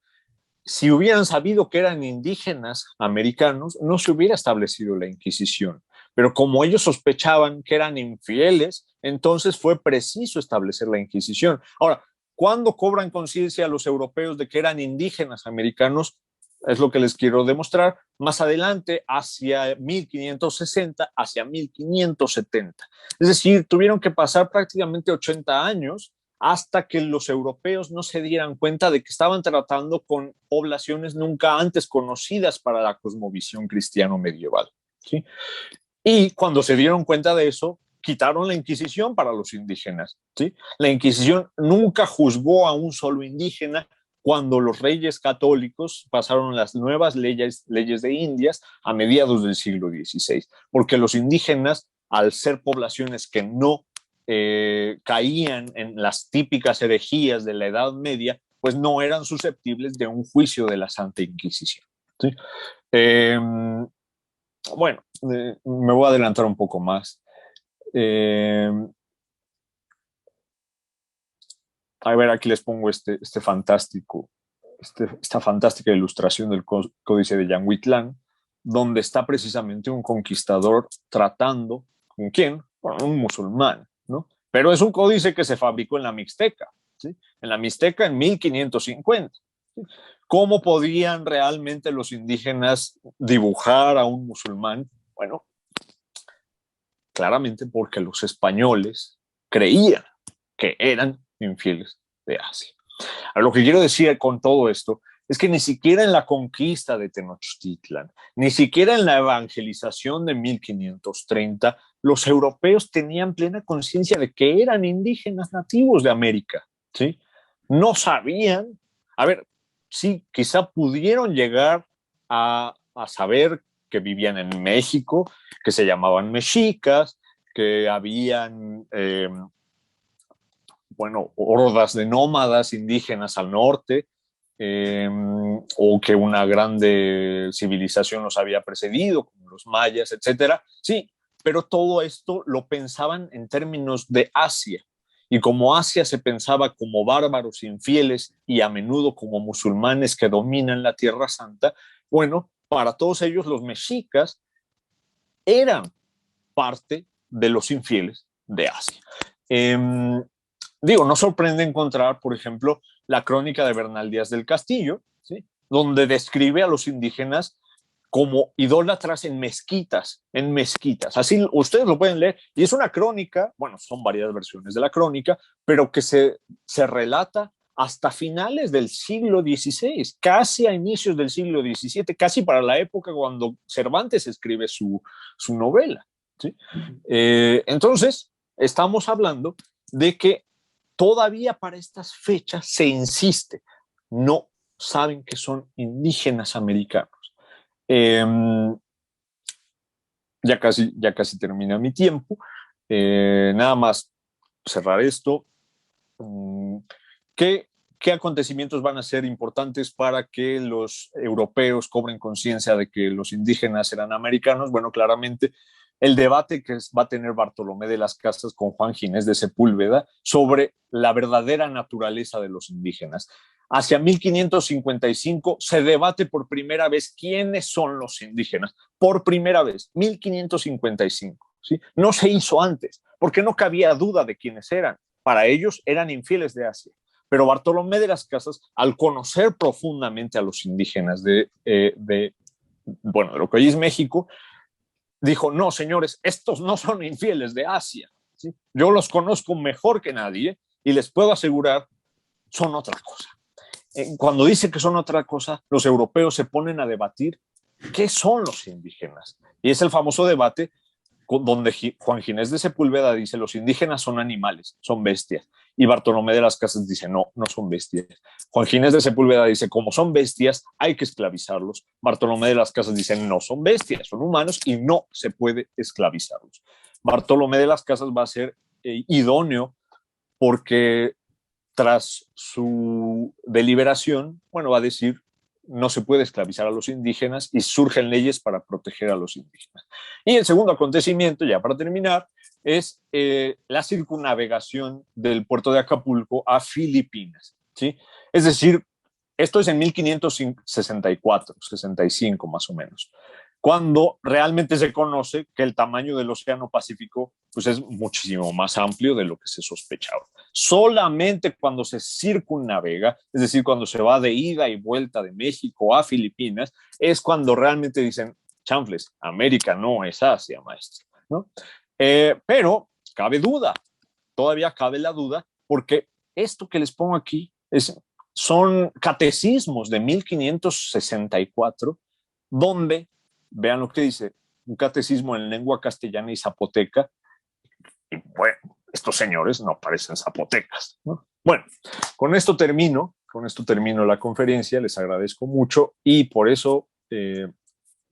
Si hubieran sabido que eran indígenas americanos, no se hubiera establecido la Inquisición. Pero como ellos sospechaban que eran infieles, entonces fue preciso establecer la Inquisición. Ahora, ¿cuándo cobran conciencia los europeos de que eran indígenas americanos? Es lo que les quiero demostrar. Más adelante, hacia 1560, hacia 1570. Es decir, tuvieron que pasar prácticamente 80 años hasta que los europeos no se dieran cuenta de que estaban tratando con poblaciones nunca antes conocidas para la cosmovisión cristiano medieval. ¿Sí? Y cuando se dieron cuenta de eso, quitaron la Inquisición para los indígenas. ¿Sí? La Inquisición nunca juzgó a un solo indígena cuando los reyes católicos pasaron las nuevas leyes de Indias a mediados del siglo XVI, porque los indígenas, al ser poblaciones que no caían en las típicas herejías de la Edad Media, pues no eran susceptibles de un juicio de la Santa Inquisición. ¿Sí? Bueno, me voy a adelantar un poco más. A ver, aquí les pongo esta fantástica ilustración del Códice de Yanguitlán, donde está precisamente un conquistador tratando, ¿con quién? Con un musulmán, ¿no? Pero es un códice que se fabricó en la Mixteca, ¿sí? En la Mixteca en 1550. ¿Sí? ¿Cómo podían realmente los indígenas dibujar a un musulmán? Bueno, claramente porque los españoles creían que eran infieles de Asia. A lo que quiero decir con todo esto es que ni siquiera en la conquista de Tenochtitlan, ni siquiera en la evangelización de 1530, los europeos tenían plena conciencia de que eran indígenas nativos de América. ¿Sí? No sabían, a ver, sí, quizá pudieron llegar a saber que vivían en México, que se llamaban mexicas, que habían bueno, hordas de nómadas indígenas al norte, o que una grande civilización los había precedido, como los mayas, etcétera. Sí, pero todo esto lo pensaban en términos de Asia. Y como Asia se pensaba como bárbaros infieles y a menudo como musulmanes que dominan la Tierra Santa, bueno, para todos ellos los mexicas eran parte de los infieles de Asia. Digo, no sorprende encontrar, por ejemplo, la crónica de Bernal Díaz del Castillo, ¿sí? Donde describe a los indígenas como idólatras en mezquitas, en mezquitas. Así ustedes lo pueden leer. Y es una crónica, bueno, son varias versiones de la crónica, pero que se relata hasta finales del siglo XVI, casi a inicios del siglo XVII, casi para la época cuando Cervantes escribe su novela. ¿Sí? Entonces, estamos hablando de que todavía para estas fechas se insiste, no saben que son indígenas americanos. Ya casi termina mi tiempo. Nada más cerrar esto. ¿Qué acontecimientos van a ser importantes para que los europeos cobren conciencia de que los indígenas eran americanos? Bueno, claramente el debate que va a tener Bartolomé de las Casas con Juan Ginés de Sepúlveda sobre la verdadera naturaleza de los indígenas. Hacia 1555 se debate por primera vez quiénes son los indígenas. Por primera vez, 1555. ¿Sí? No se hizo antes, porque no cabía duda de quiénes eran. Para ellos eran infieles de Asia. Pero Bartolomé de las Casas, al conocer profundamente a los indígenas de lo que hoy es México, dijo, no, señores, estos no son infieles de Asia. ¿sí? Yo los conozco mejor que nadie y les puedo asegurar, son otra cosa. Cuando dice que son otra cosa, los europeos se ponen a debatir qué son los indígenas. Y es el famoso debate donde Juan Ginés de Sepúlveda dice los indígenas son animales, son bestias. Y Bartolomé de las Casas dice no, no son bestias. Juan Ginés de Sepúlveda dice como son bestias hay que esclavizarlos. Bartolomé de las Casas dice no son bestias, son humanos y no se puede esclavizarlos. Bartolomé de las Casas va a ser idóneo porque tras su deliberación, bueno, va a decir no se puede esclavizar a los indígenas y surgen leyes para proteger a los indígenas. Y el segundo acontecimiento, ya para terminar, es la circunnavegación del puerto de Acapulco a Filipinas, ¿sí? Es decir, esto es en 1564, 65 más o menos, cuando realmente se conoce que el tamaño del Océano Pacífico pues, es muchísimo más amplio de lo que se sospechaba. Solamente cuando se circunnavega, es decir, cuando se va de ida y vuelta de México a Filipinas, es cuando realmente dicen, chanfles, América no es Asia, maestro, ¿no? Pero cabe duda, todavía cabe la duda, porque esto que les pongo aquí son catecismos de 1564, donde, vean lo que dice, un catecismo en lengua castellana y zapoteca, y bueno, estos señores no parecen zapotecas, ¿no? Bueno, con esto termino la conferencia, les agradezco mucho y por eso,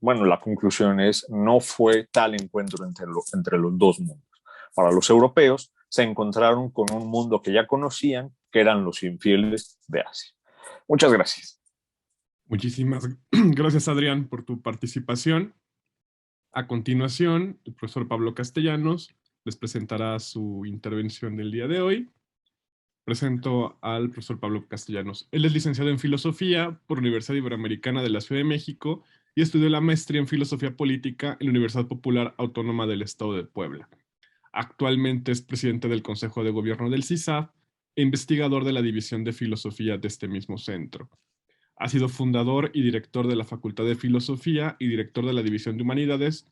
bueno, la conclusión es, no fue tal encuentro entre los dos mundos. Para los europeos se encontraron con un mundo que ya conocían, que eran los infieles de Asia. Muchas gracias. Muchísimas gracias, Adrián, por tu participación. A continuación, el profesor Pablo Castellanos les presentará su intervención del día de hoy. Presento al profesor Pablo Castellanos. Él es licenciado en Filosofía por la Universidad Iberoamericana de la Ciudad de México y estudió la maestría en Filosofía Política en la Universidad Popular Autónoma del Estado de Puebla. Actualmente es presidente del Consejo de Gobierno del CISAF e investigador de la División de Filosofía de este mismo centro. Ha sido fundador y director de la Facultad de Filosofía y director de la División de Humanidades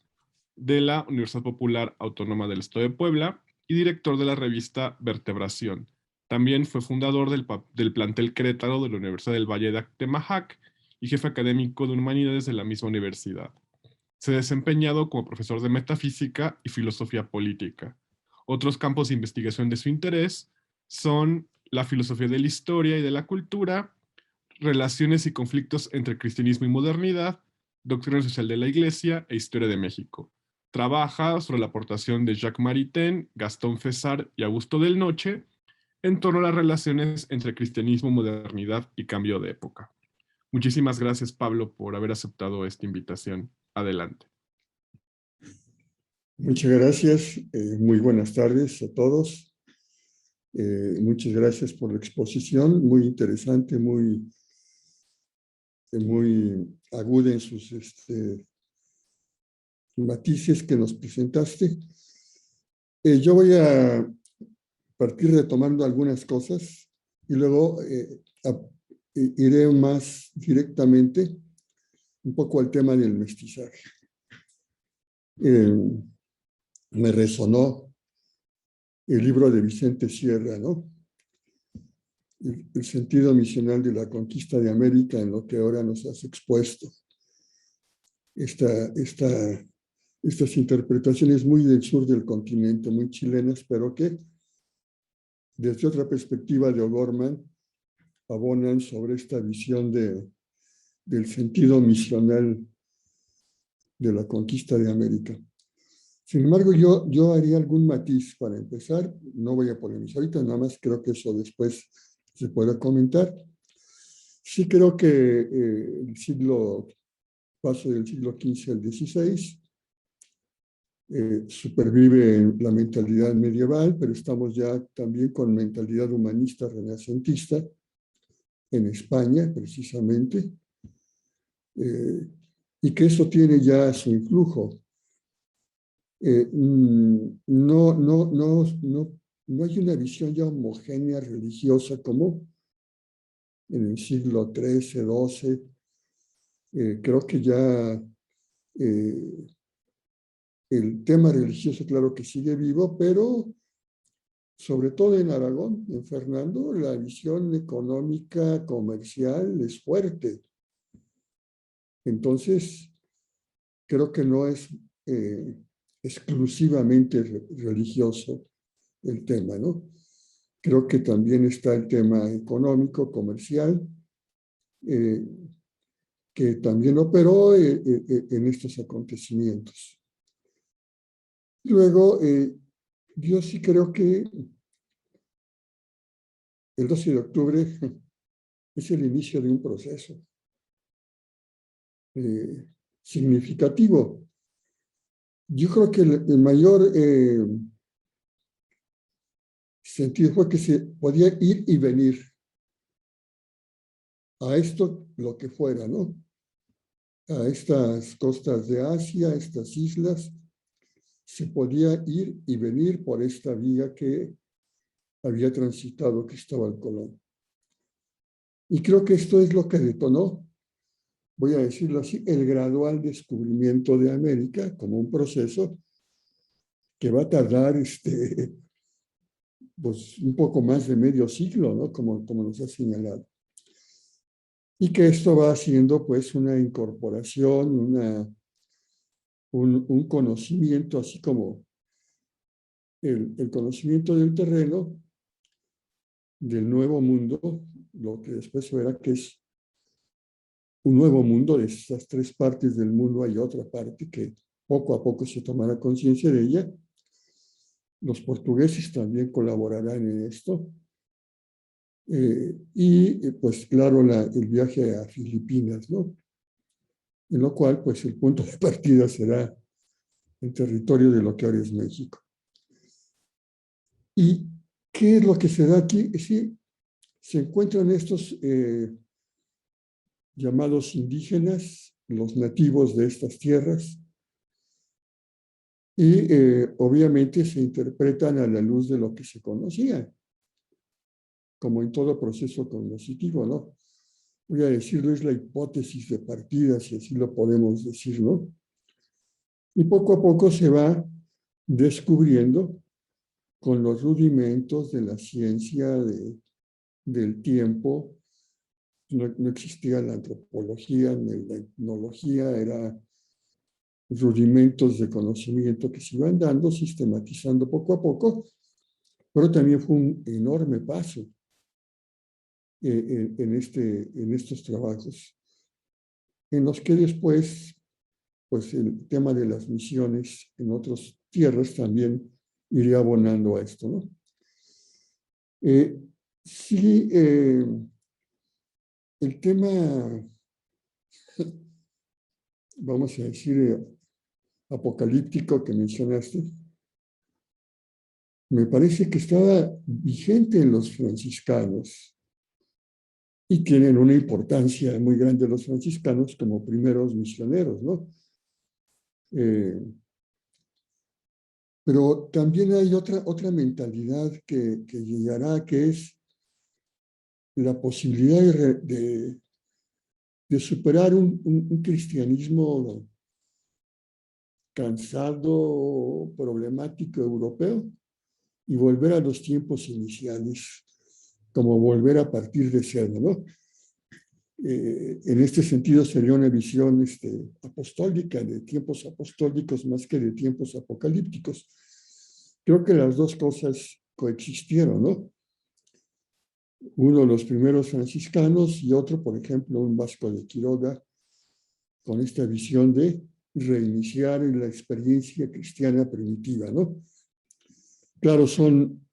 de la Universidad Popular Autónoma del Estado de Puebla y director de la revista Vertebración. También fue fundador del plantel Querétaro de la Universidad del Valle de Atemajac y jefe académico de Humanidades de la misma universidad. Se ha desempeñado como profesor de Metafísica y Filosofía Política. Otros campos de investigación de su interés son la filosofía de la historia y de la cultura, relaciones y conflictos entre cristianismo y modernidad, doctrina social de la Iglesia e historia de México. Trabaja sobre la aportación de Jacques Maritain, Gastón Fessard y Augusto del Noche en torno a las relaciones entre cristianismo, modernidad y cambio de época. Muchísimas gracias, Pablo, por haber aceptado esta invitación. Adelante. Muchas gracias. Muy buenas tardes a todos. Muchas gracias por la exposición, muy interesante, muy aguda en sus matices que nos presentaste. Yo voy a partir retomando algunas cosas y luego iré más directamente un poco al tema del mestizaje. Me resonó el libro de Vicente Sierra, ¿no? El sentido misional de la conquista de América en lo que ahora nos has expuesto. Estas interpretaciones muy del sur del continente, muy chilenas, pero que desde otra perspectiva de O'Gorman abonan sobre esta visión del sentido misional de la conquista de América. Sin embargo, yo haría algún matiz para empezar. No voy a polemizar ahorita, nada más creo que eso después se puede comentar. Sí creo que el paso del siglo XV al XVI supervive en la mentalidad medieval, pero estamos ya también con mentalidad humanista renacentista en España, precisamente, y que eso tiene ya su influjo. No hay una visión ya homogénea religiosa como en el siglo XIII, XII. Creo que ya el tema religioso, claro que sigue vivo, pero sobre todo en Aragón, en Fernando, la visión económica, comercial es fuerte. Entonces, creo que no es exclusivamente religioso el tema, ¿no? Creo que también está el tema económico, comercial, que también operó en estos acontecimientos. Luego, yo sí creo que el 12 de octubre es el inicio de un proceso significativo. Yo creo que el mayor sentido fue que se podía ir y venir a esto, lo que fuera, ¿no? A estas costas de Asia, estas islas, se podía ir y venir por esta vía que había transitado Cristóbal Colón. Y creo que esto es lo que detonó, voy a decirlo así, el gradual descubrimiento de América como un proceso que va a tardar pues, un poco más de medio siglo, ¿no? Como nos ha señalado. Y que esto va haciendo pues una incorporación, un conocimiento, así como el conocimiento del terreno, del nuevo mundo, lo que después se verá que es un nuevo mundo. De esas tres partes del mundo hay otra parte que poco a poco se tomará conciencia de ella. Los portugueses también colaborarán en esto. Pues claro, el viaje a Filipinas, ¿no? En lo cual, pues el punto de partida será el territorio de lo que ahora es México. ¿Y qué es lo que se da aquí? Sí, se encuentran estos llamados indígenas, los nativos de estas tierras, y obviamente se interpretan a la luz de lo que se conocía, como en todo proceso cognoscitivo, ¿no? Voy a decirlo, es la hipótesis de partida, si así lo podemos decir, ¿no? Y poco a poco se va descubriendo con los rudimentos de la ciencia del tiempo. No existía la antropología ni la etnología, eran rudimentos de conocimiento que se iban dando, sistematizando poco a poco, pero también fue un enorme paso en estos trabajos, en los que después, pues el tema de las misiones en otras tierras también iría abonando a esto, ¿no? Sí, el tema, vamos a decir, apocalíptico que mencionaste, me parece que estaba vigente en los franciscanos y tienen una importancia muy grande los franciscanos como primeros misioneros, ¿no? Pero también hay otra mentalidad que llegará, que es la posibilidad de superar un cristianismo cansado, problemático europeo y volver a los tiempos iniciales, como volver a partir de cero, ¿no? En este sentido sería una visión apostólica, de tiempos apostólicos más que de tiempos apocalípticos. Creo que las dos cosas coexistieron, ¿no? Uno, los primeros franciscanos, y otro, por ejemplo, un Vasco de Quiroga, con esta visión de reiniciar la experiencia cristiana primitiva, ¿no? Claro,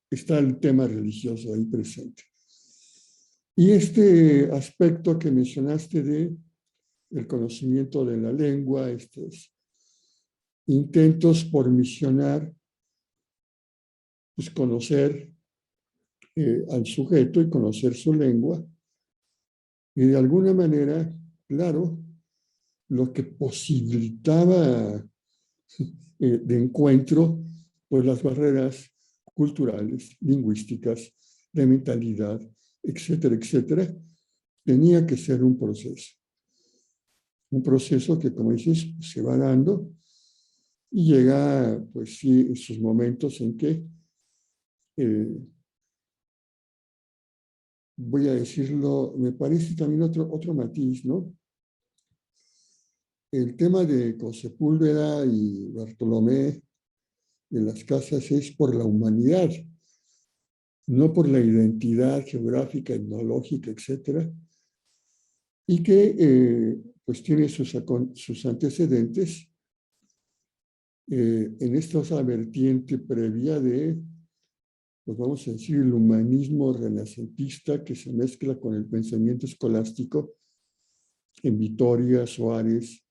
está el tema religioso ahí presente. Y este aspecto que mencionaste de el conocimiento de la lengua, estos intentos por misionar, pues conocer al sujeto y conocer su lengua, y de alguna manera, claro, lo que posibilitaba de encuentro, pues las barreras culturales, lingüísticas, de mentalidad, etcétera, etcétera, tenía que ser un proceso. Un proceso que, como dices, se va dando y llega, pues sí, esos momentos en que voy a decirlo, me parece también otro matiz, ¿no? El tema de Sepúlveda y Bartolomé de las Casas es por la humanidad, no por la identidad geográfica, etnológica, etcétera, y que pues tiene sus antecedentes en esta vertiente previa de, pues vamos a decir, el humanismo renacentista que se mezcla con el pensamiento escolástico en Vitoria, Suárez,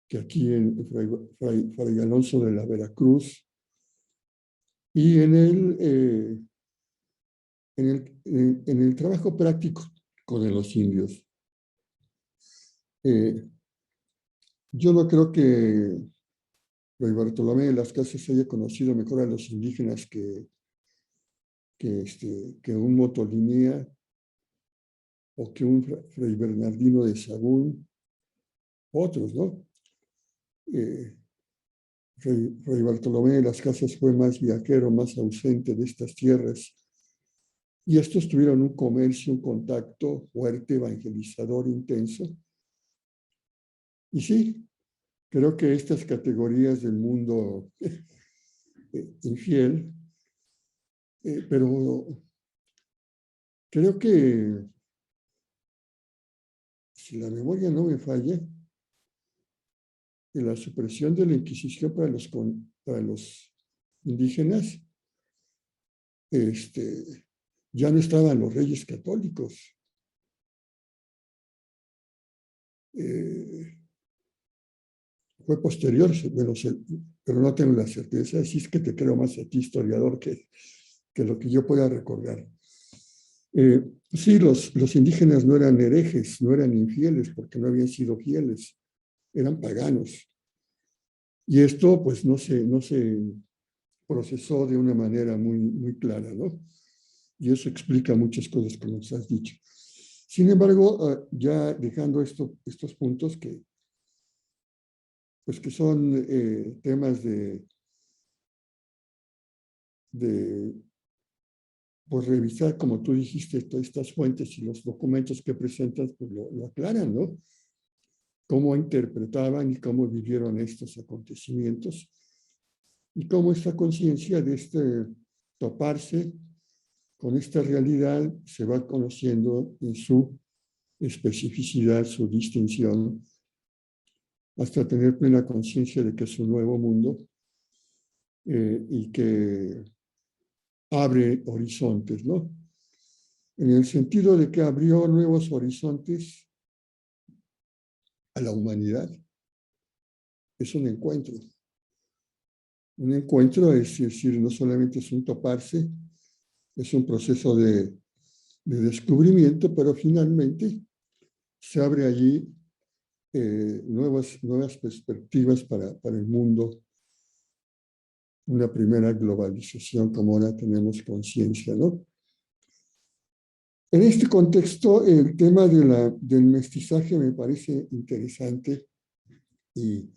que aquí en Fray Alonso de la Veracruz, y en el trabajo práctico de los indios. Yo no creo que Fray Bartolomé de las Casas haya conocido mejor a los indígenas que un Motolinía o que un Fray Bernardino de Sahagún, otros, ¿no? Fray Bartolomé de las Casas fue más viajero, más ausente de estas tierras, y estos tuvieron un comercio, un contacto fuerte, evangelizador, intenso. Y sí, creo que estas categorías del mundo infiel, pero creo que, si la memoria no me falla, la supresión de la Inquisición para los indígenas, ya no estaban los reyes católicos. Fue posterior, pero no tengo la certeza, así es que te creo más a ti, historiador, que lo que yo pueda recordar. Sí, los indígenas no eran herejes, no eran infieles, porque no habían sido fieles, eran paganos. Y esto, pues, no se procesó de una manera muy clara, ¿no? Y eso explica muchas cosas que nos has dicho. Sin embargo, ya dejando estos puntos que son temas de pues revisar, como tú dijiste, todas estas fuentes y los documentos que presentas, pues lo aclaran, ¿no? Cómo interpretaban y cómo vivieron estos acontecimientos y cómo esta conciencia de toparse con esta realidad se va conociendo en su especificidad, su distinción, hasta tener plena conciencia de que es un nuevo mundo y que abre horizontes, ¿no? En el sentido de que abrió nuevos horizontes a la humanidad. Es un encuentro. Un encuentro, es decir, no solamente es un toparse, es un proceso de descubrimiento, pero finalmente se abre allí nuevas perspectivas para el mundo, una primera globalización como ahora tenemos conciencia, ¿no? En este contexto, el tema del mestizaje me parece interesante y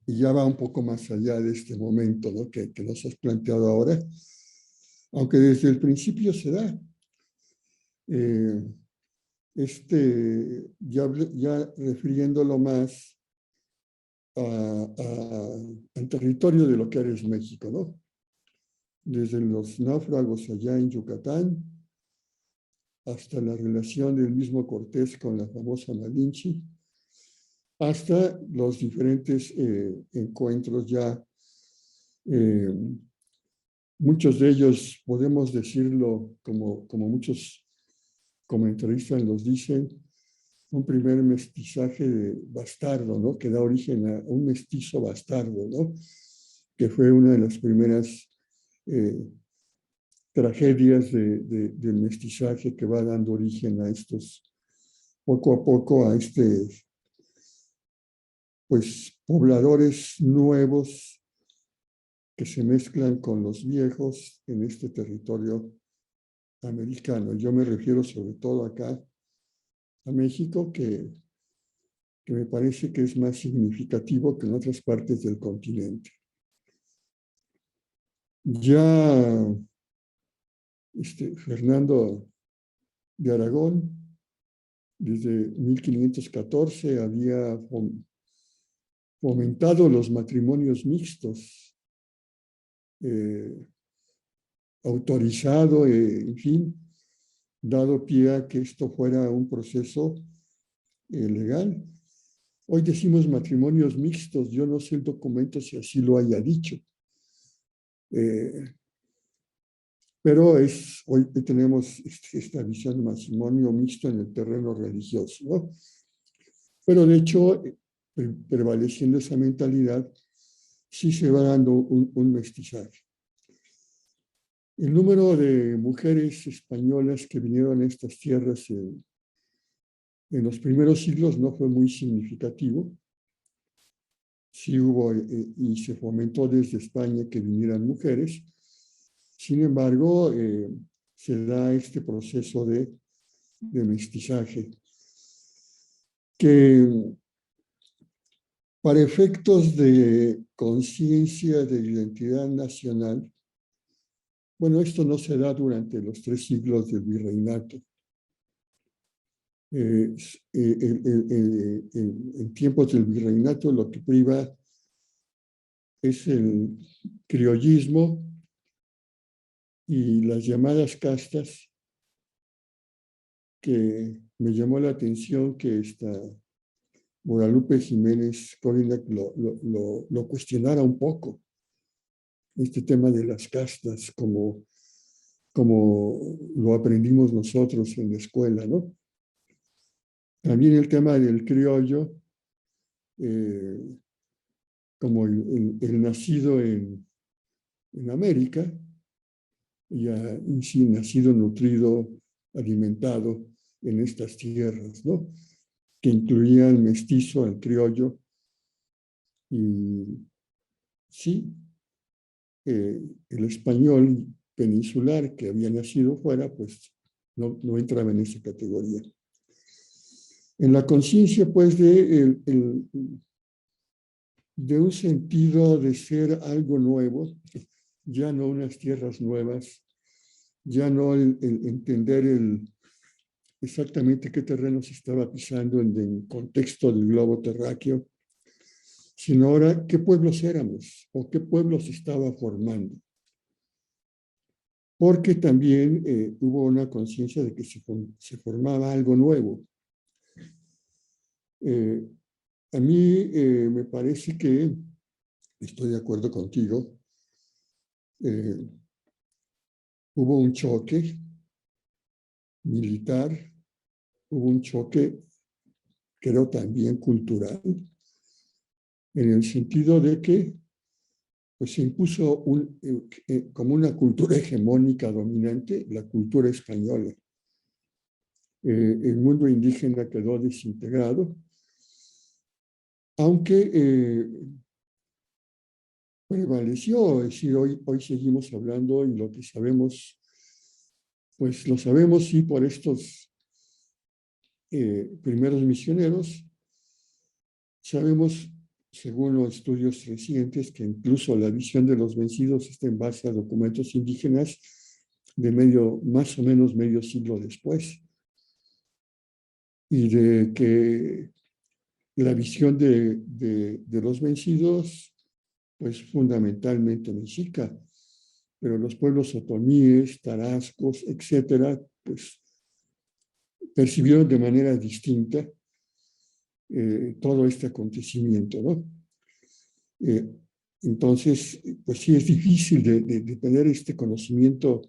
ya va un poco más allá de este momento, ¿no? que nos has planteado ahora, aunque desde el principio se da. Ya refiriéndolo más al territorio de lo que ahora es México, ¿no? Desde los náufragos allá en Yucatán hasta la relación del mismo Cortés con la famosa Malinche, hasta los diferentes encuentros ya, muchos de ellos, podemos decirlo, como muchos comentaristas los dicen, un primer mestizaje bastardo, ¿no? Que da origen a un mestizo bastardo, ¿no? Que fue una de las primeras tragedias del mestizaje que va dando origen a estos, poco a poco, a pues, pobladores nuevos que se mezclan con los viejos en este territorio americano. Yo me refiero sobre todo acá a México, que me parece que es más significativo que en otras partes del continente. Ya Fernando de Aragón, desde 1514, había fomentado los matrimonios mixtos, autorizado, en fin, dado pie a que esto fuera un proceso legal. Hoy decimos matrimonios mixtos, yo no sé el documento si así lo haya dicho. Pero hoy tenemos esta visión de matrimonio mixto en el terreno religioso, ¿no? Pero de hecho, prevaleciendo esa mentalidad, sí se va dando un mestizaje. El número de mujeres españolas que vinieron a estas tierras en los primeros siglos no fue muy significativo. Sí hubo y se fomentó desde España que vinieran mujeres. Sin embargo, se da este proceso de mestizaje que para efectos de conciencia de identidad nacional, bueno, esto no se da durante los 3 siglos del virreinato. En tiempos del virreinato lo que priva es el criollismo y las llamadas castas, que me llamó la atención que Guadalupe Jiménez Corinak lo cuestionara un poco, este tema de las castas, como lo aprendimos nosotros en la escuela, ¿no? También el tema del criollo, como el nacido en América, ya sí, nacido, nutrido, alimentado en estas tierras, ¿no? Que incluía el mestizo, el criollo, y sí, el español peninsular que había nacido fuera, pues no entraba en esa categoría. En la conciencia, pues, de un sentido de ser algo nuevo, ya no unas tierras nuevas, ya no el entender exactamente qué terreno se estaba pisando en el contexto del globo terráqueo, sino ahora qué pueblos éramos o qué pueblos se estaba formando. Porque también hubo una conciencia de que se formaba algo nuevo. A mí me parece que, estoy de acuerdo contigo, hubo un choque militar, hubo un choque, creo también cultural, en el sentido de que pues, se impuso como una cultura hegemónica dominante, la cultura española. El mundo indígena quedó desintegrado, aunque prevaleció, es decir, hoy seguimos hablando y lo que sabemos, pues lo sabemos sí por estos primeros misioneros, sabemos, según los estudios recientes, que incluso la visión de los vencidos está en base a documentos indígenas de más o menos medio siglo después, y de que la visión de los vencidos, pues fundamentalmente mexica, pero los pueblos otomíes, tarascos, etcétera, pues percibieron de manera distinta todo este acontecimiento, ¿no? Entonces, pues sí es difícil de tener este conocimiento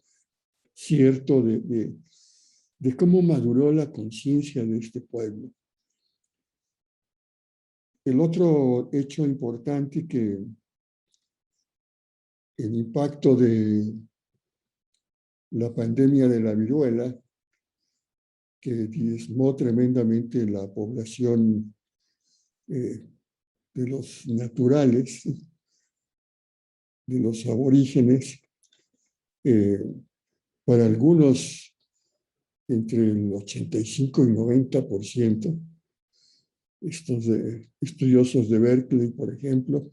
cierto de cómo maduró la conciencia de este pueblo. El otro hecho importante que el impacto de la pandemia de la viruela, que diezmó tremendamente la población de los naturales, de los aborígenes, para algunos entre el 85 y 90%, estos estudiosos de Berkeley, por ejemplo,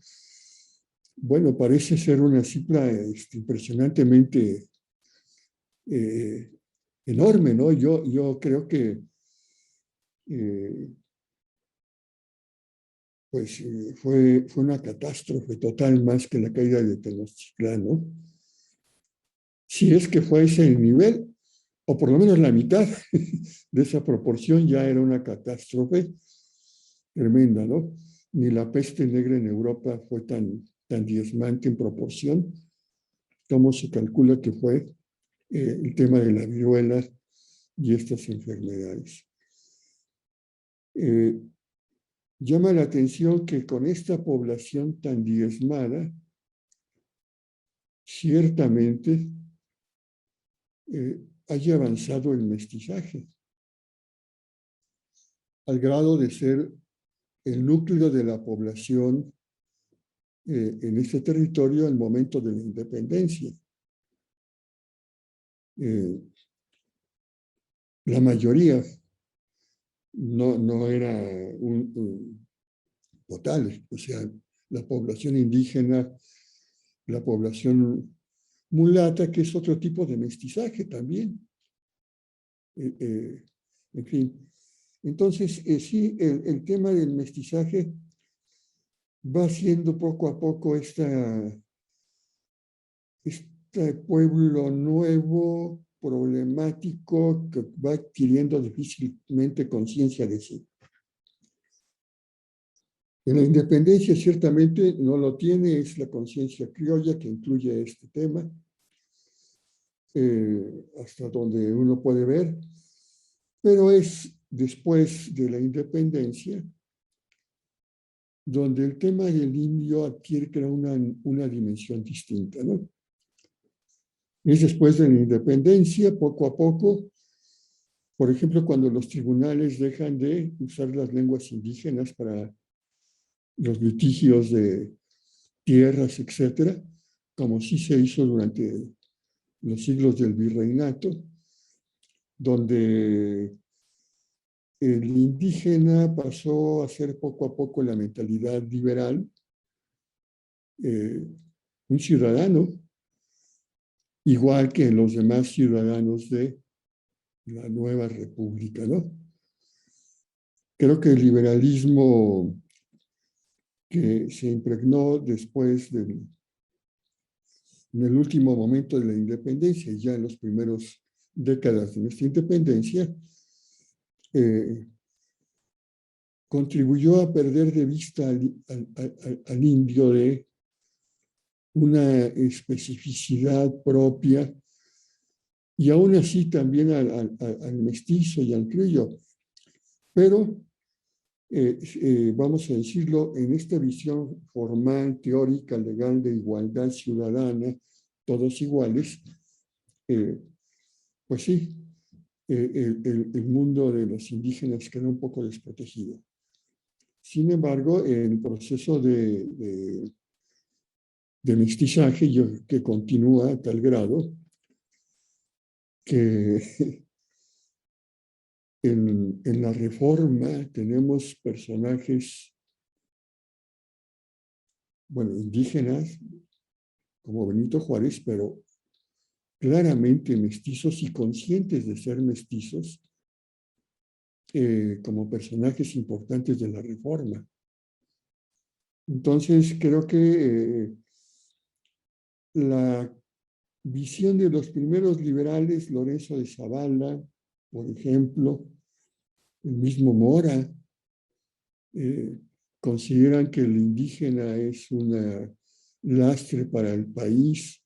bueno, parece ser una cifra impresionantemente enorme, ¿no? Yo creo que pues fue una catástrofe total más que la caída de Tenochtitlán, ¿no? Si es que fue ese el nivel, o por lo menos la mitad de esa proporción, ya era una catástrofe tremenda, ¿no? Ni la peste negra en Europa fue tan diezmante en proporción como se calcula que fue el tema de la viruela y estas enfermedades. Llama la atención que con esta población tan diezmada, ciertamente haya avanzado el mestizaje, al grado de ser el núcleo de la población en este territorio al momento de la independencia. La mayoría no era total, o sea, la población indígena, la población mulata, que es otro tipo de mestizaje también. En fin, entonces sí, el tema del mestizaje va haciendo poco a poco este pueblo nuevo, problemático, que va adquiriendo difícilmente conciencia de sí. En la independencia ciertamente no lo tiene, es la conciencia criolla que incluye este tema, hasta donde uno puede ver, pero es después de la independencia donde el tema del indio adquiere una dimensión distinta, ¿no? Es después de la independencia, poco a poco, por ejemplo, cuando los tribunales dejan de usar las lenguas indígenas para los litigios de tierras, etcétera, como sí se hizo durante los siglos del virreinato, donde el indígena pasó a ser poco a poco la mentalidad liberal, un ciudadano, igual que los demás ciudadanos de la nueva república, ¿no? Creo que el liberalismo que se impregnó después en el último momento de la independencia, ya en las primeras décadas de nuestra independencia, contribuyó a perder de vista al indio de una especificidad propia y aún así también al mestizo y al criollo. Pero, vamos a decirlo, en esta visión formal, teórica, legal de igualdad ciudadana, todos iguales, pues sí, el mundo de los indígenas queda un poco desprotegido. Sin embargo, el proceso de mestizaje que continúa a tal grado que en la Reforma tenemos personajes, bueno, indígenas, como Benito Juárez, pero claramente mestizos y conscientes de ser mestizos, como personajes importantes de la Reforma. Entonces, creo que la visión de los primeros liberales, Lorenzo de Zavala, por ejemplo, el mismo Mora, consideran que el indígena es un lastre para el país,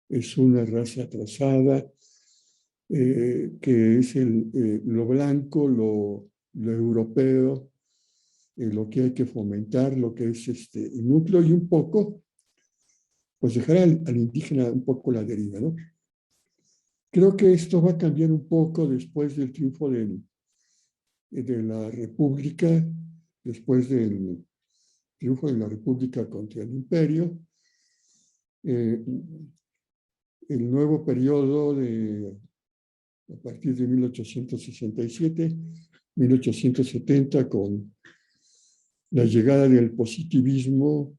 es una raza atrasada, que es lo blanco, lo europeo, lo que hay que fomentar, lo que es el núcleo, y un poco, pues dejar al indígena un poco la deriva, ¿no? Creo que esto va a cambiar un poco después del triunfo de la República, después del triunfo de la República contra el Imperio. El nuevo periodo a partir de 1867, 1870, con la llegada del positivismo,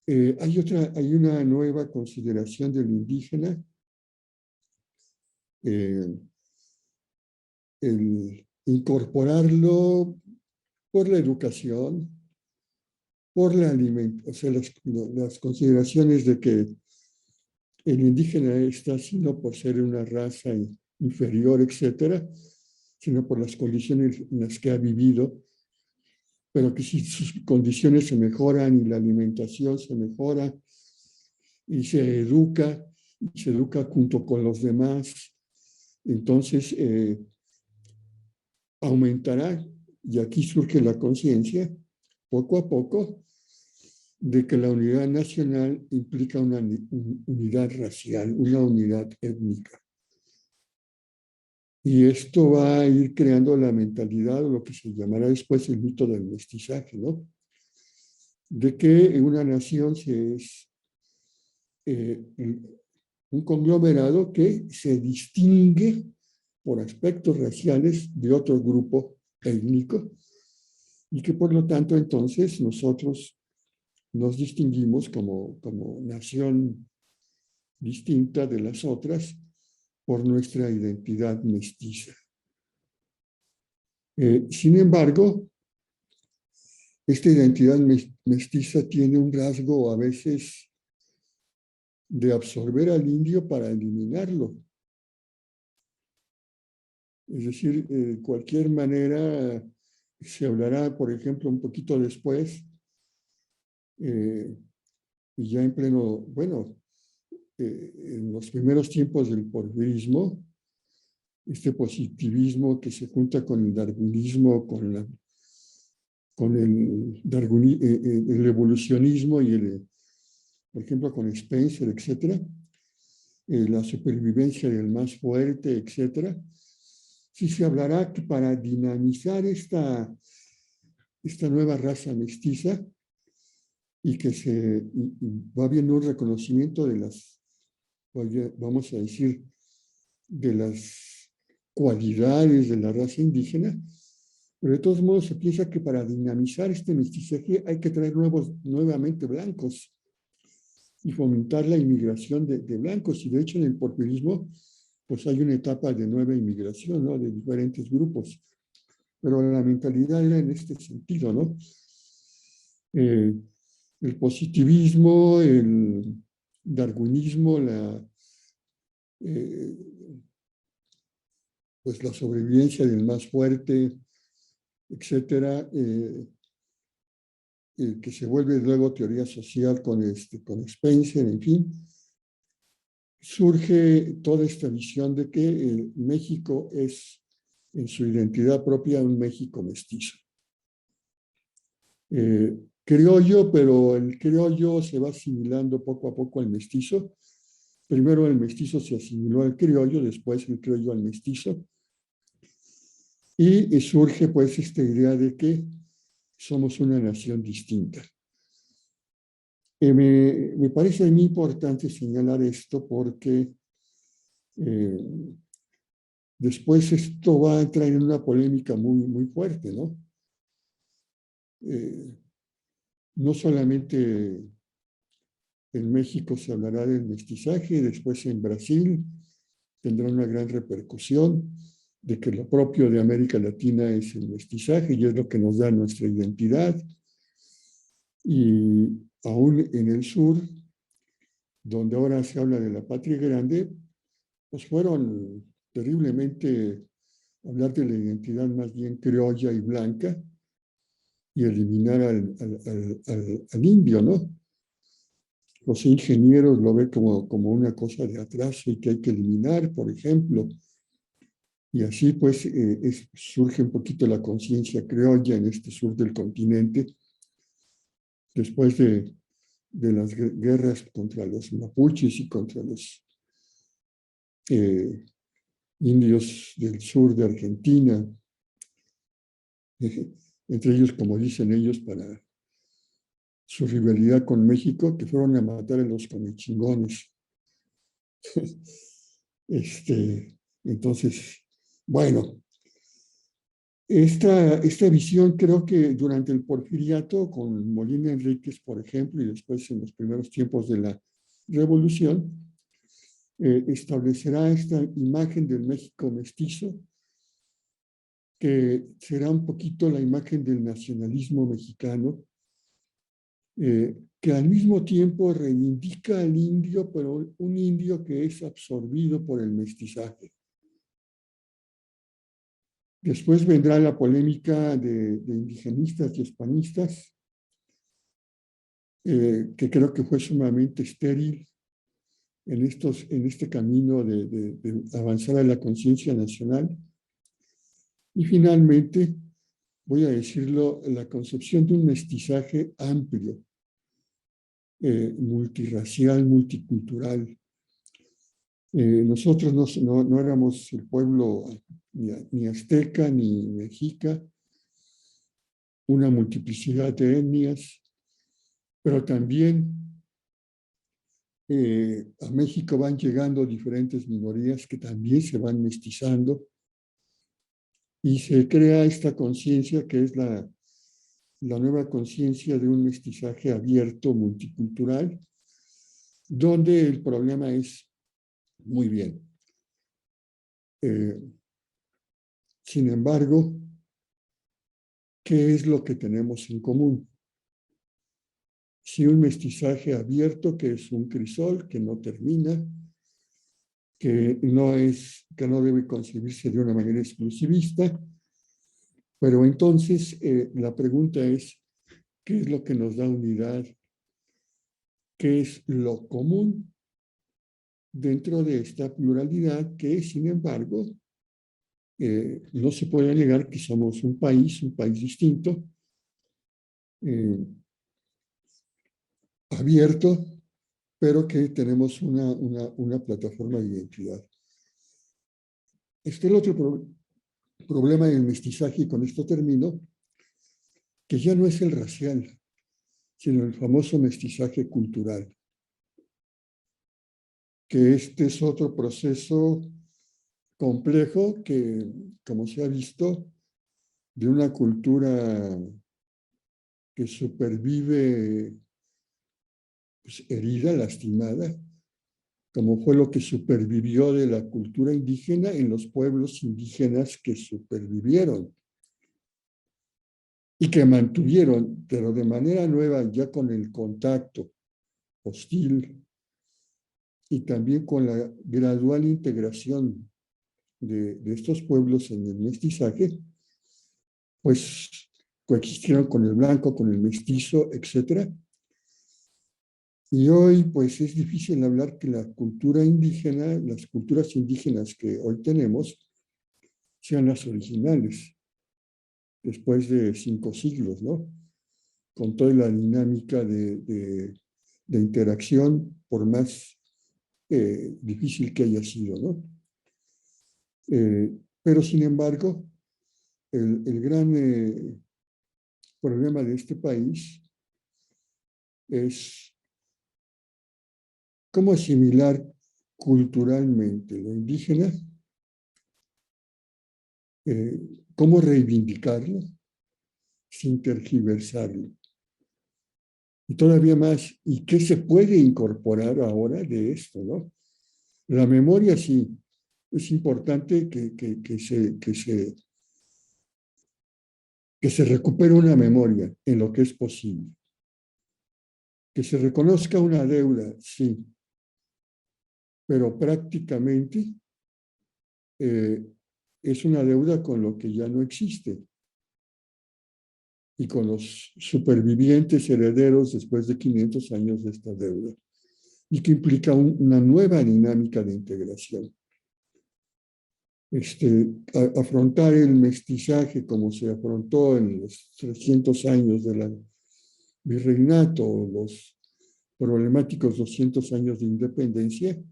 hay una nueva consideración del indígena el incorporarlo por la educación, por la alimentación, o sea, las consideraciones de que el indígena está así no por ser una raza inferior, etcétera, sino por las condiciones en las que ha vivido, pero que si sus condiciones se mejoran y la alimentación se mejora y se educa junto con los demás, entonces aumentará, y aquí surge la conciencia, poco a poco, de que la unidad nacional implica una unidad racial, una unidad étnica. Y esto va a ir creando la mentalidad, o lo que se llamará después el mito del mestizaje, ¿no? De que una nación es un conglomerado que se distingue por aspectos raciales de otro grupo étnico y que por lo tanto entonces nosotros nos distinguimos como nación distinta de las otras por nuestra identidad mestiza. Sin embargo, esta identidad mestiza tiene un rasgo a veces de absorber al indio para eliminarlo. Es decir, de cualquier manera se hablará, por ejemplo, un poquito después, y ya en pleno, bueno, en los primeros tiempos del porfirismo, este positivismo que se junta con el darwinismo, con el evolucionismo y por ejemplo, con Spencer, etcétera, la supervivencia del más fuerte, etcétera. Sí se hablará que para dinamizar esta nueva raza mestiza y que va habiendo un reconocimiento de vamos a decir, de las cualidades de la raza indígena, pero de todos modos se piensa que para dinamizar este mestizaje hay que traer nuevamente blancos y fomentar la inmigración de blancos. Y de hecho en el porfirismo pues hay una etapa de nueva inmigración, ¿no? De diferentes grupos. Pero la mentalidad era en este sentido, ¿no? El positivismo, el darwinismo, pues la sobrevivencia del más fuerte, etcétera, que se vuelve luego teoría social con Spencer, en fin, surge toda esta visión de que México es, en su identidad propia, un México mestizo. Criollo, pero el criollo se va asimilando poco a poco al mestizo. Primero el mestizo se asimiló al criollo, después el criollo al mestizo. Y surge pues esta idea de que somos una nación distinta. Me parece muy importante señalar esto porque después esto va a entrar en una polémica muy, muy fuerte, ¿no? No solamente en México se hablará del mestizaje, después en Brasil tendrá una gran repercusión de que lo propio de América Latina es el mestizaje y es lo que nos da nuestra identidad. Y aún en el sur, donde ahora se habla de la patria grande, pues fueron terriblemente hablar de la identidad más bien criolla y blanca y eliminar al indio, ¿no? Los ingenieros lo ven como una cosa de atraso y que hay que eliminar, por ejemplo. Y así pues surge un poquito la conciencia criolla en este sur del continente, después de las guerras contra los mapuches y contra los indios del sur de Argentina, entre ellos, como dicen ellos, para su rivalidad con México, que fueron a matar a los comechingones. Entonces, bueno, esta visión creo que durante el porfiriato, con Molina Enríquez, por ejemplo, y después en los primeros tiempos de la Revolución, establecerá esta imagen del México mestizo, que será un poquito la imagen del nacionalismo mexicano, que al mismo tiempo reivindica al indio, pero un indio que es absorbido por el mestizaje. Después vendrá la polémica de indigenistas y hispanistas, que creo que fue sumamente estéril en este camino de avanzar a la conciencia nacional. Y finalmente, voy a decirlo, la concepción de un mestizaje amplio, multirracial, multicultural. Nosotros no éramos el pueblo ni azteca ni mexica, una multiplicidad de etnias, pero también a México van llegando diferentes minorías que también se van mestizando y se crea esta conciencia que es la nueva conciencia de un mestizaje abierto, multicultural, donde el problema es, muy bien, sin embargo, ¿qué es lo que tenemos en común? Si un mestizaje abierto, que es un crisol, que no termina, que no debe concebirse de una manera exclusivista, pero entonces la pregunta es, ¿qué es lo que nos da unidad? ¿Qué es lo común dentro de esta pluralidad que, sin embargo, no se puede negar que somos un país distinto, abierto, pero que tenemos una plataforma de identidad. El otro problema del mestizaje, y con esto termino, que ya no es el racial, sino el famoso mestizaje cultural, que este es otro proceso complejo que, como se ha visto, de una cultura que supervive pues, herida, lastimada, como fue lo que supervivió de la cultura indígena en los pueblos indígenas que supervivieron y que mantuvieron, pero de manera nueva, ya con el contacto hostil y también con la gradual integración de estos pueblos en el mestizaje, pues coexistieron con el blanco, con el mestizo, etc. Y hoy, pues es difícil hablar que la cultura indígena, las culturas indígenas que hoy tenemos, sean las originales, después de 5 siglos, ¿no? Con toda la dinámica de interacción, por más difícil que haya sido, ¿no? Pero, sin embargo, el gran problema de este país es cómo asimilar culturalmente lo indígena, cómo reivindicarlo sin tergiversarlo. Y todavía más, ¿y qué se puede incorporar ahora de esto, no? La memoria sí, es importante que se recupere una memoria en lo que es posible. Que se reconozca una deuda, sí, pero prácticamente es una deuda con lo que ya no existe y con los supervivientes herederos después de 500 años de esta deuda, y que implica una nueva dinámica de integración. Afrontar el mestizaje como se afrontó en los 300 años del virreinato, los problemáticos 200 años de independencia,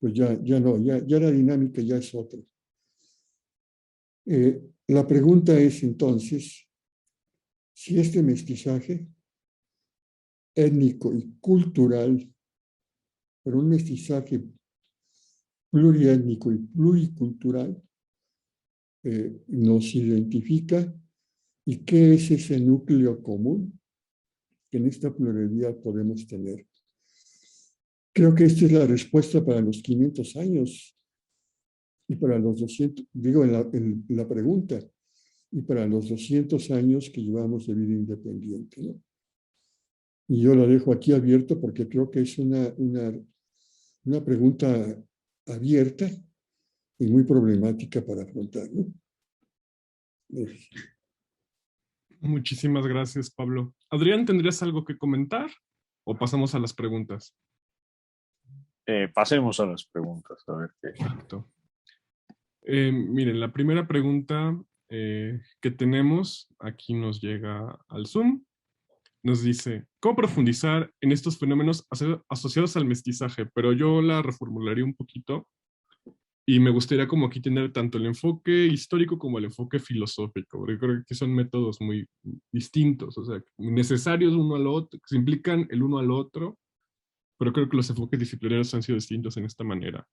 pues ya la dinámica ya es otra. La pregunta es entonces, si este mestizaje étnico y cultural, pero un mestizaje pluriétnico y pluricultural, nos identifica, y qué es ese núcleo común que en esta pluralidad podemos tener. Creo que esta es la respuesta para los 500 años y para los 200, digo en la pregunta, y para los 200 años que llevamos de vida independiente, ¿no? Y yo la dejo aquí abierta porque creo que es una pregunta abierta y muy problemática para afrontar, ¿no? Muchísimas gracias, Pablo. Adrián, ¿tendrías algo que comentar o pasamos a las preguntas? Pasemos a las preguntas, a ver qué. Perfecto. Miren, la primera pregunta que tenemos, aquí nos llega al Zoom, nos dice, ¿cómo profundizar en estos fenómenos asociados al mestizaje? Pero yo la reformularía un poquito y me gustaría como aquí tener tanto el enfoque histórico como el enfoque filosófico, porque creo que son métodos muy distintos, o sea, necesarios uno al otro, que se implican el uno al otro, pero creo que los enfoques disciplinarios han sido distintos en esta manera.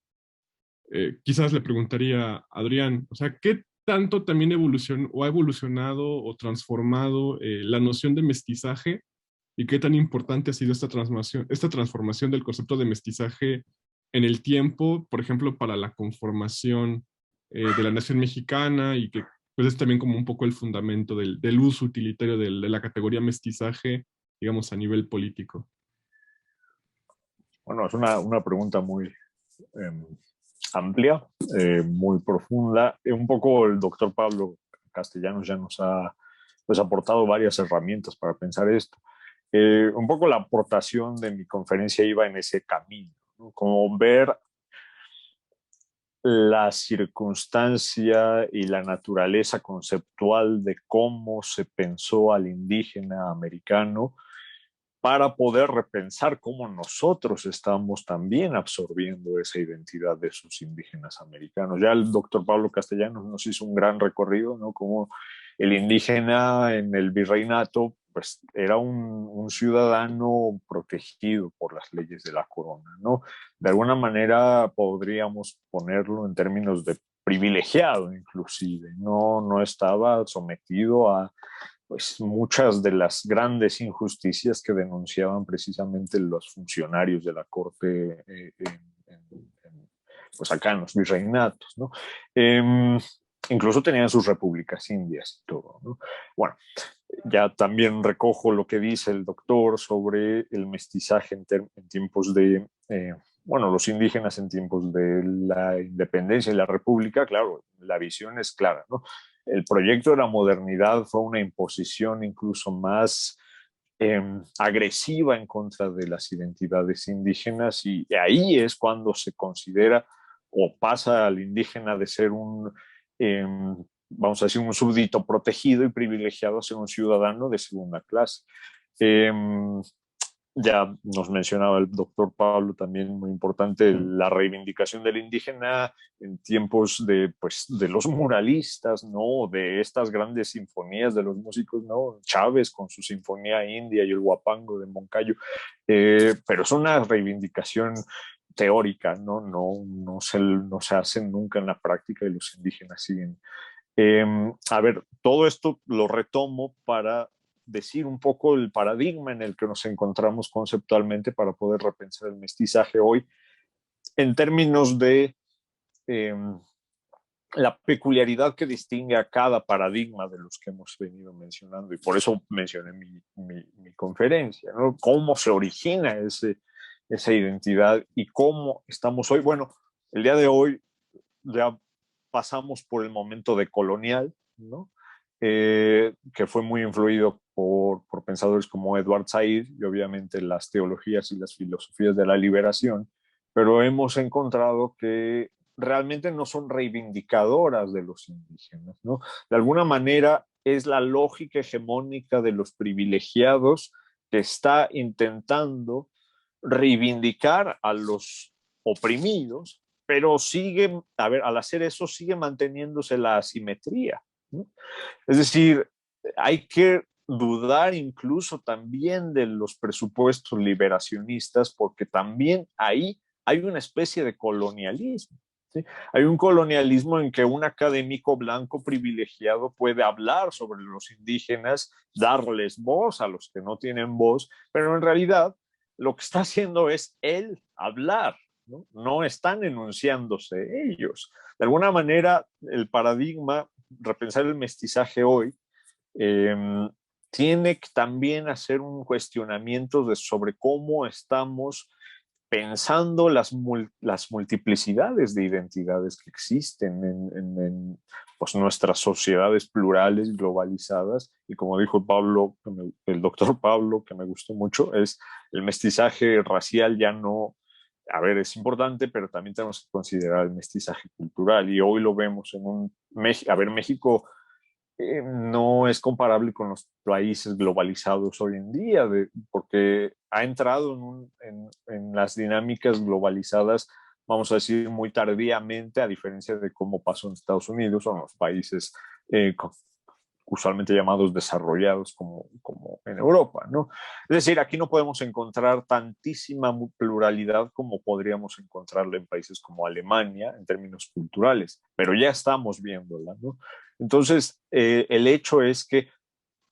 Quizás le preguntaría a Adrián, o sea, ¿qué tanto también ha evolucionado o transformado la noción de mestizaje y qué tan importante ha sido esta transformación del concepto de mestizaje en el tiempo, por ejemplo, para la conformación de la nación mexicana y que pues es también como un poco el fundamento del uso utilitario de la categoría mestizaje, digamos, a nivel político? Bueno, es una pregunta muy amplia, muy profunda. Un poco el doctor Pablo Castellanos ya nos ha pues, aportado varias herramientas para pensar esto. Un poco la aportación de mi conferencia iba en ese camino, ¿no? Como ver la circunstancia y la naturaleza conceptual de cómo se pensó al indígena americano para poder repensar cómo nosotros estamos también absorbiendo esa identidad de esos indígenas americanos. Ya el doctor Pablo Castellanos nos hizo un gran recorrido, ¿no? Como el indígena en el virreinato pues, era un ciudadano protegido por las leyes de la corona, ¿no? De alguna manera podríamos ponerlo en términos de privilegiado inclusive, no estaba sometido a pues muchas de las grandes injusticias que denunciaban precisamente los funcionarios de la corte pues acá en los virreinatos, ¿no? Incluso tenían sus repúblicas indias y todo, ¿no? Bueno, ya también recojo lo que dice el doctor sobre el mestizaje en tiempos de, bueno, los indígenas en tiempos de la independencia y la república. Claro, la visión es clara, ¿no? El proyecto de la modernidad fue una imposición incluso más agresiva en contra de las identidades indígenas y ahí es cuando se considera o pasa al indígena de ser un, vamos a decir, un súbdito protegido y privilegiado a ser un ciudadano de segunda clase. Eh, ya nos mencionaba el doctor Pablo también, muy importante, la reivindicación del indígena en tiempos de, pues, de los muralistas, ¿no? De estas grandes sinfonías de los músicos, ¿no? Chávez con su Sinfonía India y el Huapango de Moncayo. Pero es una reivindicación teórica, ¿no? No se hace nunca en la práctica y los indígenas siguen. A ver, todo esto lo retomo para decir un poco el paradigma en el que nos encontramos conceptualmente para poder repensar el mestizaje hoy en términos de la peculiaridad que distingue a cada paradigma de los que hemos venido mencionando, y por eso mencioné mi conferencia, ¿no? Cómo se origina esa identidad y cómo estamos hoy. Bueno, el día de hoy ya pasamos por el momento decolonial, ¿no? Que fue muy influido por pensadores como Edward Said y obviamente las teologías y las filosofías de la liberación, pero hemos encontrado que realmente no son reivindicadoras de los indígenas, ¿no? De alguna manera es la lógica hegemónica de los privilegiados que está intentando reivindicar a los oprimidos, pero sigue, a ver, al hacer eso sigue manteniéndose la asimetría, ¿no? Es decir, hay que dudar incluso también de los presupuestos liberacionistas, porque también ahí hay una especie de colonialismo. ¿Sí? Hay un colonialismo en que un académico blanco privilegiado puede hablar sobre los indígenas, darles voz a los que no tienen voz, pero en realidad lo que está haciendo es él hablar, ¿no? No están enunciándose ellos. De alguna manera, el paradigma, repensar el mestizaje hoy, eh, tiene que también hacer un cuestionamiento sobre cómo estamos pensando las multiplicidades de identidades que existen en pues, nuestras sociedades plurales, globalizadas. Y como dijo Pablo, el doctor Pablo, que me gustó mucho, es el mestizaje racial ya no, a ver, es importante, pero también tenemos que considerar el mestizaje cultural. Y hoy lo vemos en México no es comparable con los países globalizados hoy en día, porque ha entrado en las dinámicas globalizadas, vamos a decir, muy tardíamente, a diferencia de cómo pasó en Estados Unidos o en los países usualmente llamados desarrollados como en Europa, ¿no? Es decir, aquí no podemos encontrar tantísima pluralidad como podríamos encontrarla en países como Alemania en términos culturales, pero ya estamos viéndola, ¿no? Entonces, el hecho es que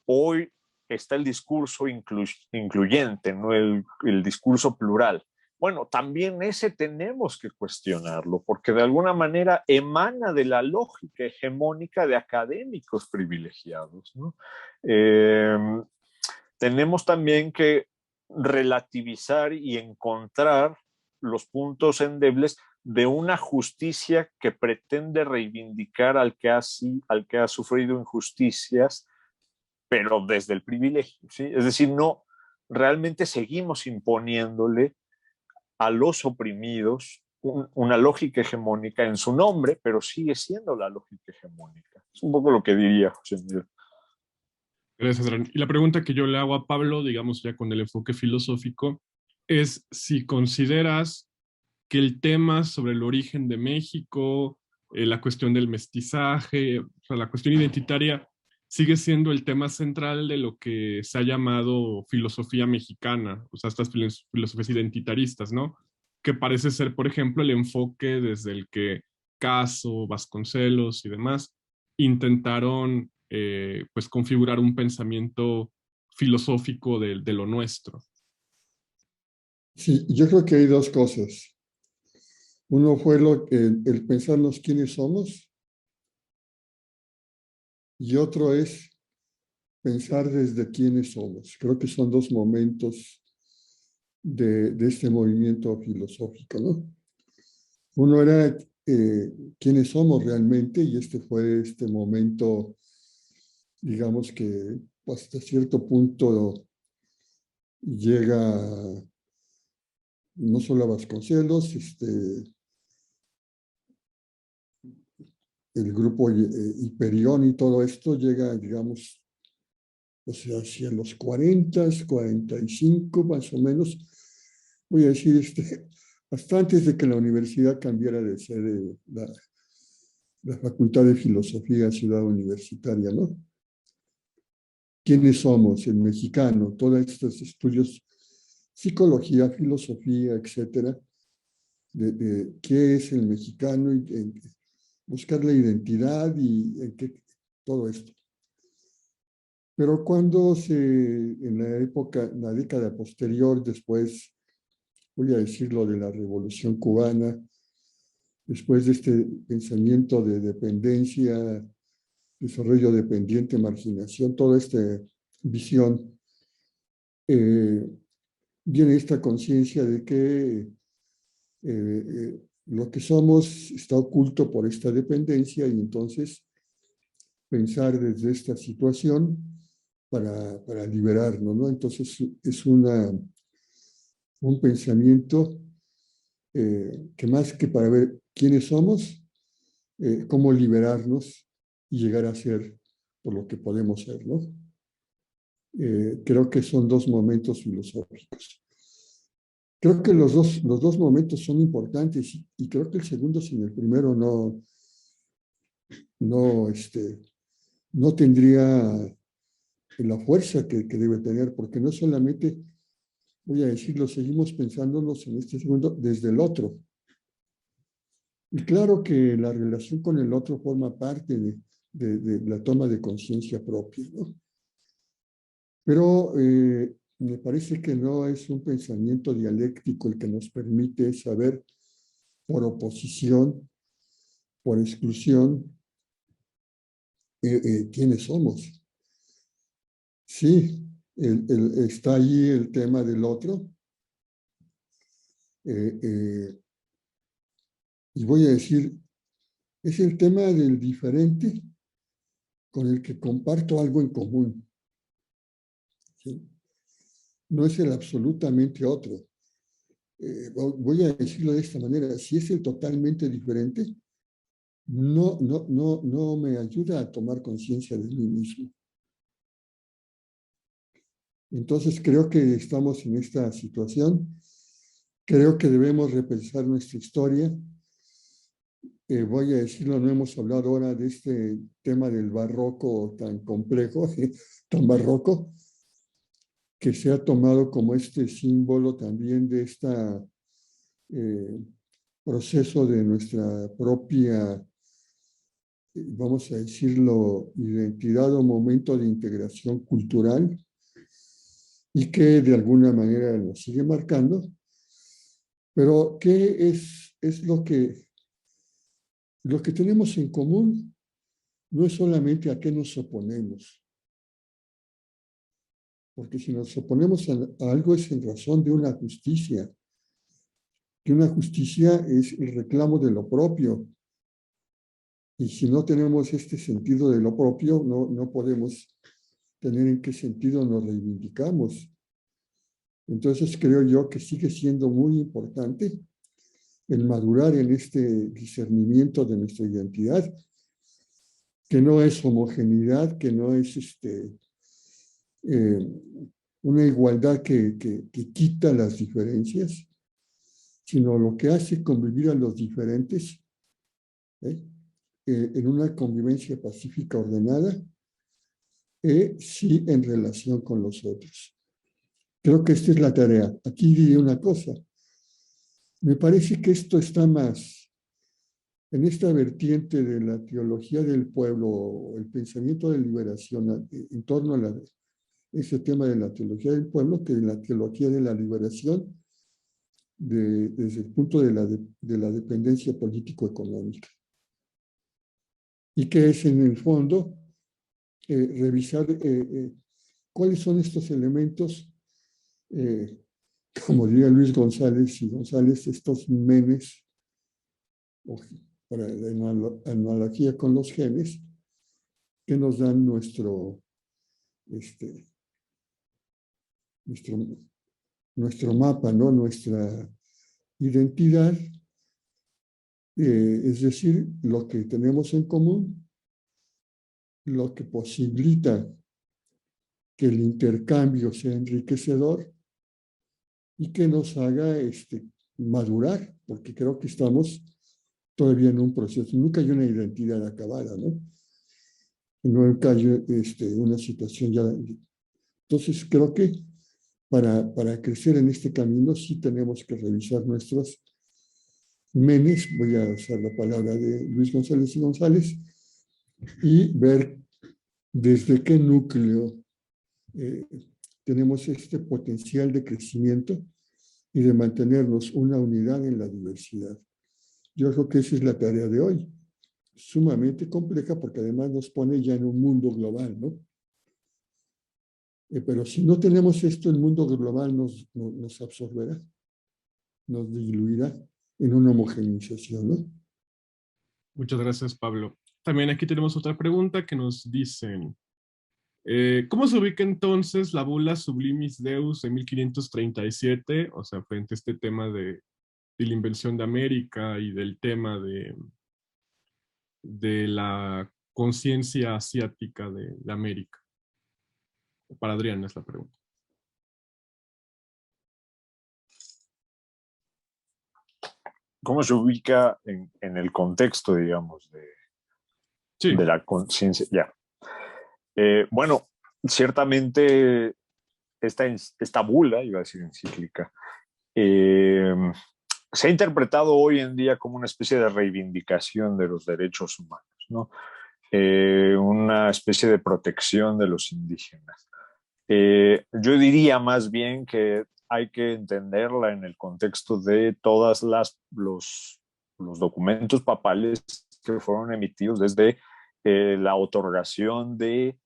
hoy está el discurso incluyente, no el discurso plural. Bueno, también ese tenemos que cuestionarlo, porque de alguna manera emana de la lógica hegemónica de académicos privilegiados, ¿no? Tenemos también que relativizar y encontrar los puntos endebles de una justicia que pretende reivindicar al que ha sufrido injusticias, pero desde el privilegio, ¿sí? Es decir, no, realmente seguimos imponiéndole a los oprimidos una lógica hegemónica en su nombre, pero sigue siendo la lógica hegemónica. Es un poco lo que diría José Miguel. Gracias, Adrián. Y la pregunta que yo le hago a Pablo, digamos ya con el enfoque filosófico, es si consideras que el tema sobre el origen de México, la cuestión del mestizaje, o sea, la cuestión identitaria, sigue siendo el tema central de lo que se ha llamado filosofía mexicana, o sea, estas filosofías identitaristas, ¿no? Que parece ser, por ejemplo, el enfoque desde el que Caso, Vasconcelos y demás intentaron pues configurar un pensamiento filosófico de lo nuestro. Sí, yo creo que hay dos cosas. Uno fue el pensarnos quiénes somos y otro es pensar desde quiénes somos. Creo que son dos momentos de este movimiento filosófico, ¿no? Uno era quiénes somos realmente y este fue este momento, digamos que hasta cierto punto llega no solo a Vasconcelos, el grupo Hiperión y todo esto llega, digamos, o sea, hacia los 40, 45 más o menos, voy a decir, hasta antes de que la universidad cambiara de sede, la Facultad de Filosofía Ciudad Universitaria, ¿no? ¿Quiénes somos? El mexicano, todos estos estudios, psicología, filosofía, etcétera, de qué es el mexicano y buscar la identidad y todo esto. Pero cuando en la década posterior, después, voy a decirlo, de la Revolución Cubana, después de este pensamiento de dependencia, desarrollo dependiente, marginación, toda esta visión, viene esta conciencia de que lo que somos está oculto por esta dependencia y entonces pensar desde esta situación para liberarnos, ¿no? Entonces es un pensamiento que más que para ver quiénes somos, cómo liberarnos y llegar a ser por lo que podemos ser, ¿no? Creo que son dos momentos filosóficos. Creo que los dos momentos son importantes y creo que el segundo sin el primero no tendría la fuerza que debe tener, porque no solamente, voy a decirlo, seguimos pensándonos en este segundo desde el otro. Y claro que la relación con el otro forma parte de la toma de conciencia propia, ¿no? Pero Me parece que no es un pensamiento dialéctico el que nos permite saber por oposición, por exclusión, quiénes somos. Sí, está allí el tema del otro. Y voy a decir, es el tema del diferente con el que comparto algo en común. ¿Sí? No es el absolutamente otro. Voy a decirlo de esta manera, si es el totalmente diferente, no me ayuda a tomar conciencia de mí mismo. Entonces creo que estamos en esta situación, creo que debemos repensar nuestra historia. Voy a decirlo, no hemos hablado ahora de este tema del barroco tan complejo, tan barroco, que se ha tomado como este símbolo también de este proceso de nuestra propia, vamos a decirlo, identidad o momento de integración cultural, y que de alguna manera nos sigue marcando. Pero ¿qué es lo que tenemos en común? No es solamente a qué nos oponemos, porque si nos oponemos a algo es en razón de una justicia, que una justicia es el reclamo de lo propio, y si no tenemos este sentido de lo propio, no podemos tener en qué sentido nos reivindicamos. Entonces creo yo que sigue siendo muy importante el madurar en este discernimiento de nuestra identidad, que no es homogeneidad, que no es una igualdad que quita las diferencias, sino lo que hace convivir a los diferentes en una convivencia pacífica ordenada, sí en relación con los otros. Creo que esta es la tarea. Aquí diré una cosa. Me parece que esto está más en esta vertiente de la teología del pueblo, el pensamiento de liberación en torno a ese tema de la teología del pueblo, que en la teología de la liberación desde el punto de la dependencia político-económica. Y que es en el fondo revisar cuáles son estos elementos, como diría Luis González y González, estos menes, para la analogía con los genes, que nos dan nuestro mapa, ¿no? Nuestra identidad, es decir, lo que tenemos en común, lo que posibilita que el intercambio sea enriquecedor y que nos haga madurar, porque creo que estamos todavía en un proceso. Nunca hay una identidad acabada, ¿no? Nunca hay una situación ya. Entonces, creo que para crecer en este camino sí tenemos que revisar nuestros menes, voy a usar la palabra de Luis González y González, y ver desde qué núcleo tenemos este potencial de crecimiento y de mantenernos una unidad en la diversidad. Yo creo que esa es la tarea de hoy, sumamente compleja porque además nos pone ya en un mundo global, ¿no? Pero si no tenemos esto, el mundo global nos absorberá, nos diluirá en una homogeneización, ¿no? Muchas gracias, Pablo. También aquí tenemos otra pregunta que nos dicen, ¿cómo se ubica entonces la bula Sublimis Deus de 1537? O sea, frente a este tema de la invención de América y del tema de la conciencia asiática de América. Para Adrián es la pregunta. ¿Cómo se ubica en el contexto, digamos, Sí. de la conciencia? Ya. Bueno, ciertamente esta bula, iba a decir encíclica, se ha interpretado hoy en día como una especie de reivindicación de los derechos humanos, ¿no? Una especie de protección de los indígenas. Yo diría más bien que hay que entenderla en el contexto de todos los documentos papales que fueron emitidos desde la otorgación de,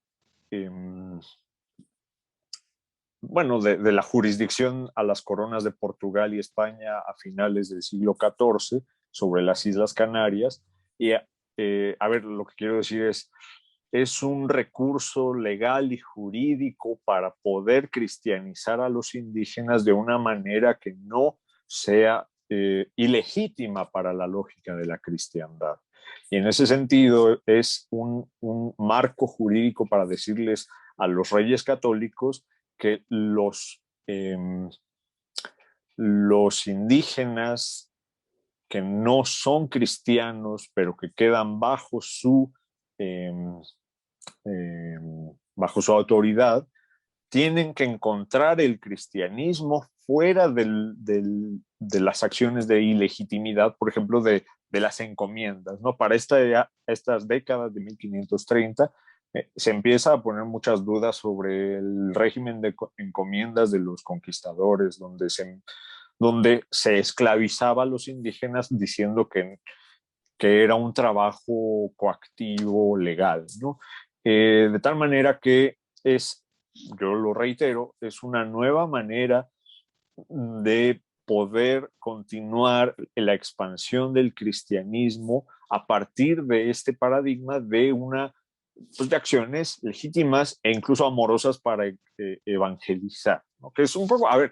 eh, bueno, de la jurisdicción a las coronas de Portugal y España a finales del siglo XIV sobre las Islas Canarias. Y a ver, lo que quiero decir es un recurso legal y jurídico para poder cristianizar a los indígenas de una manera que no sea ilegítima para la lógica de la cristiandad. Y en ese sentido es un marco jurídico para decirles a los reyes católicos que los indígenas que no son cristianos, pero que quedan eh, bajo su autoridad, tienen que encontrar el cristianismo fuera de las acciones de ilegitimidad, por ejemplo, de las encomiendas, ¿no? Para estas décadas de 1530 se empieza a poner muchas dudas sobre el régimen de encomiendas de los conquistadores, donde se esclavizaba a los indígenas diciendo que era un trabajo coactivo legal, ¿no? De tal manera que yo lo reitero, es una nueva manera de poder continuar la expansión del cristianismo a partir de este paradigma pues, de acciones legítimas e incluso amorosas para evangelizar, ¿no? Que es un poco, a ver,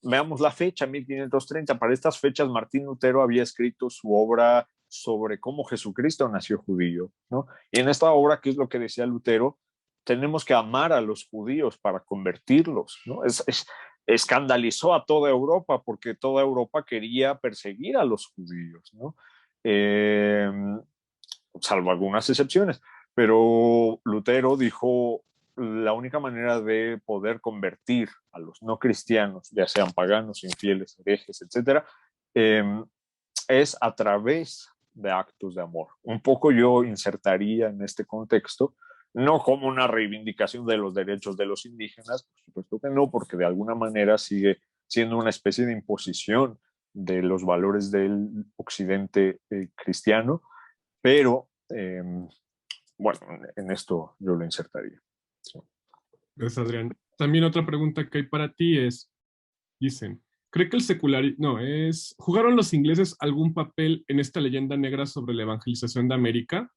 veamos la fecha, 1530. Para estas fechas, Martín Lutero había escrito su obra sobre cómo Jesucristo nació judío, ¿no? Y en esta obra, ¿qué es lo que decía Lutero? Tenemos que amar a los judíos para convertirlos, ¿no? Escandalizó a toda Europa porque toda Europa quería perseguir a los judíos, ¿no? Eh, Salvo algunas excepciones. Pero Lutero dijo, la única manera de poder convertir a los no cristianos, ya sean paganos, infieles, herejes, etcétera, es a través de actos de amor. Un poco yo insertaría en este contexto, no como una reivindicación de los derechos de los indígenas, por supuesto que no, porque de alguna manera sigue siendo una especie de imposición de los valores del occidente cristiano, pero bueno, en esto yo lo insertaría. Sí. Gracias, Adrián. También otra pregunta que hay para ti es, dicen, ¿cree que el secularismo, no, ¿jugaron los ingleses algún papel en esta leyenda negra sobre la evangelización de América?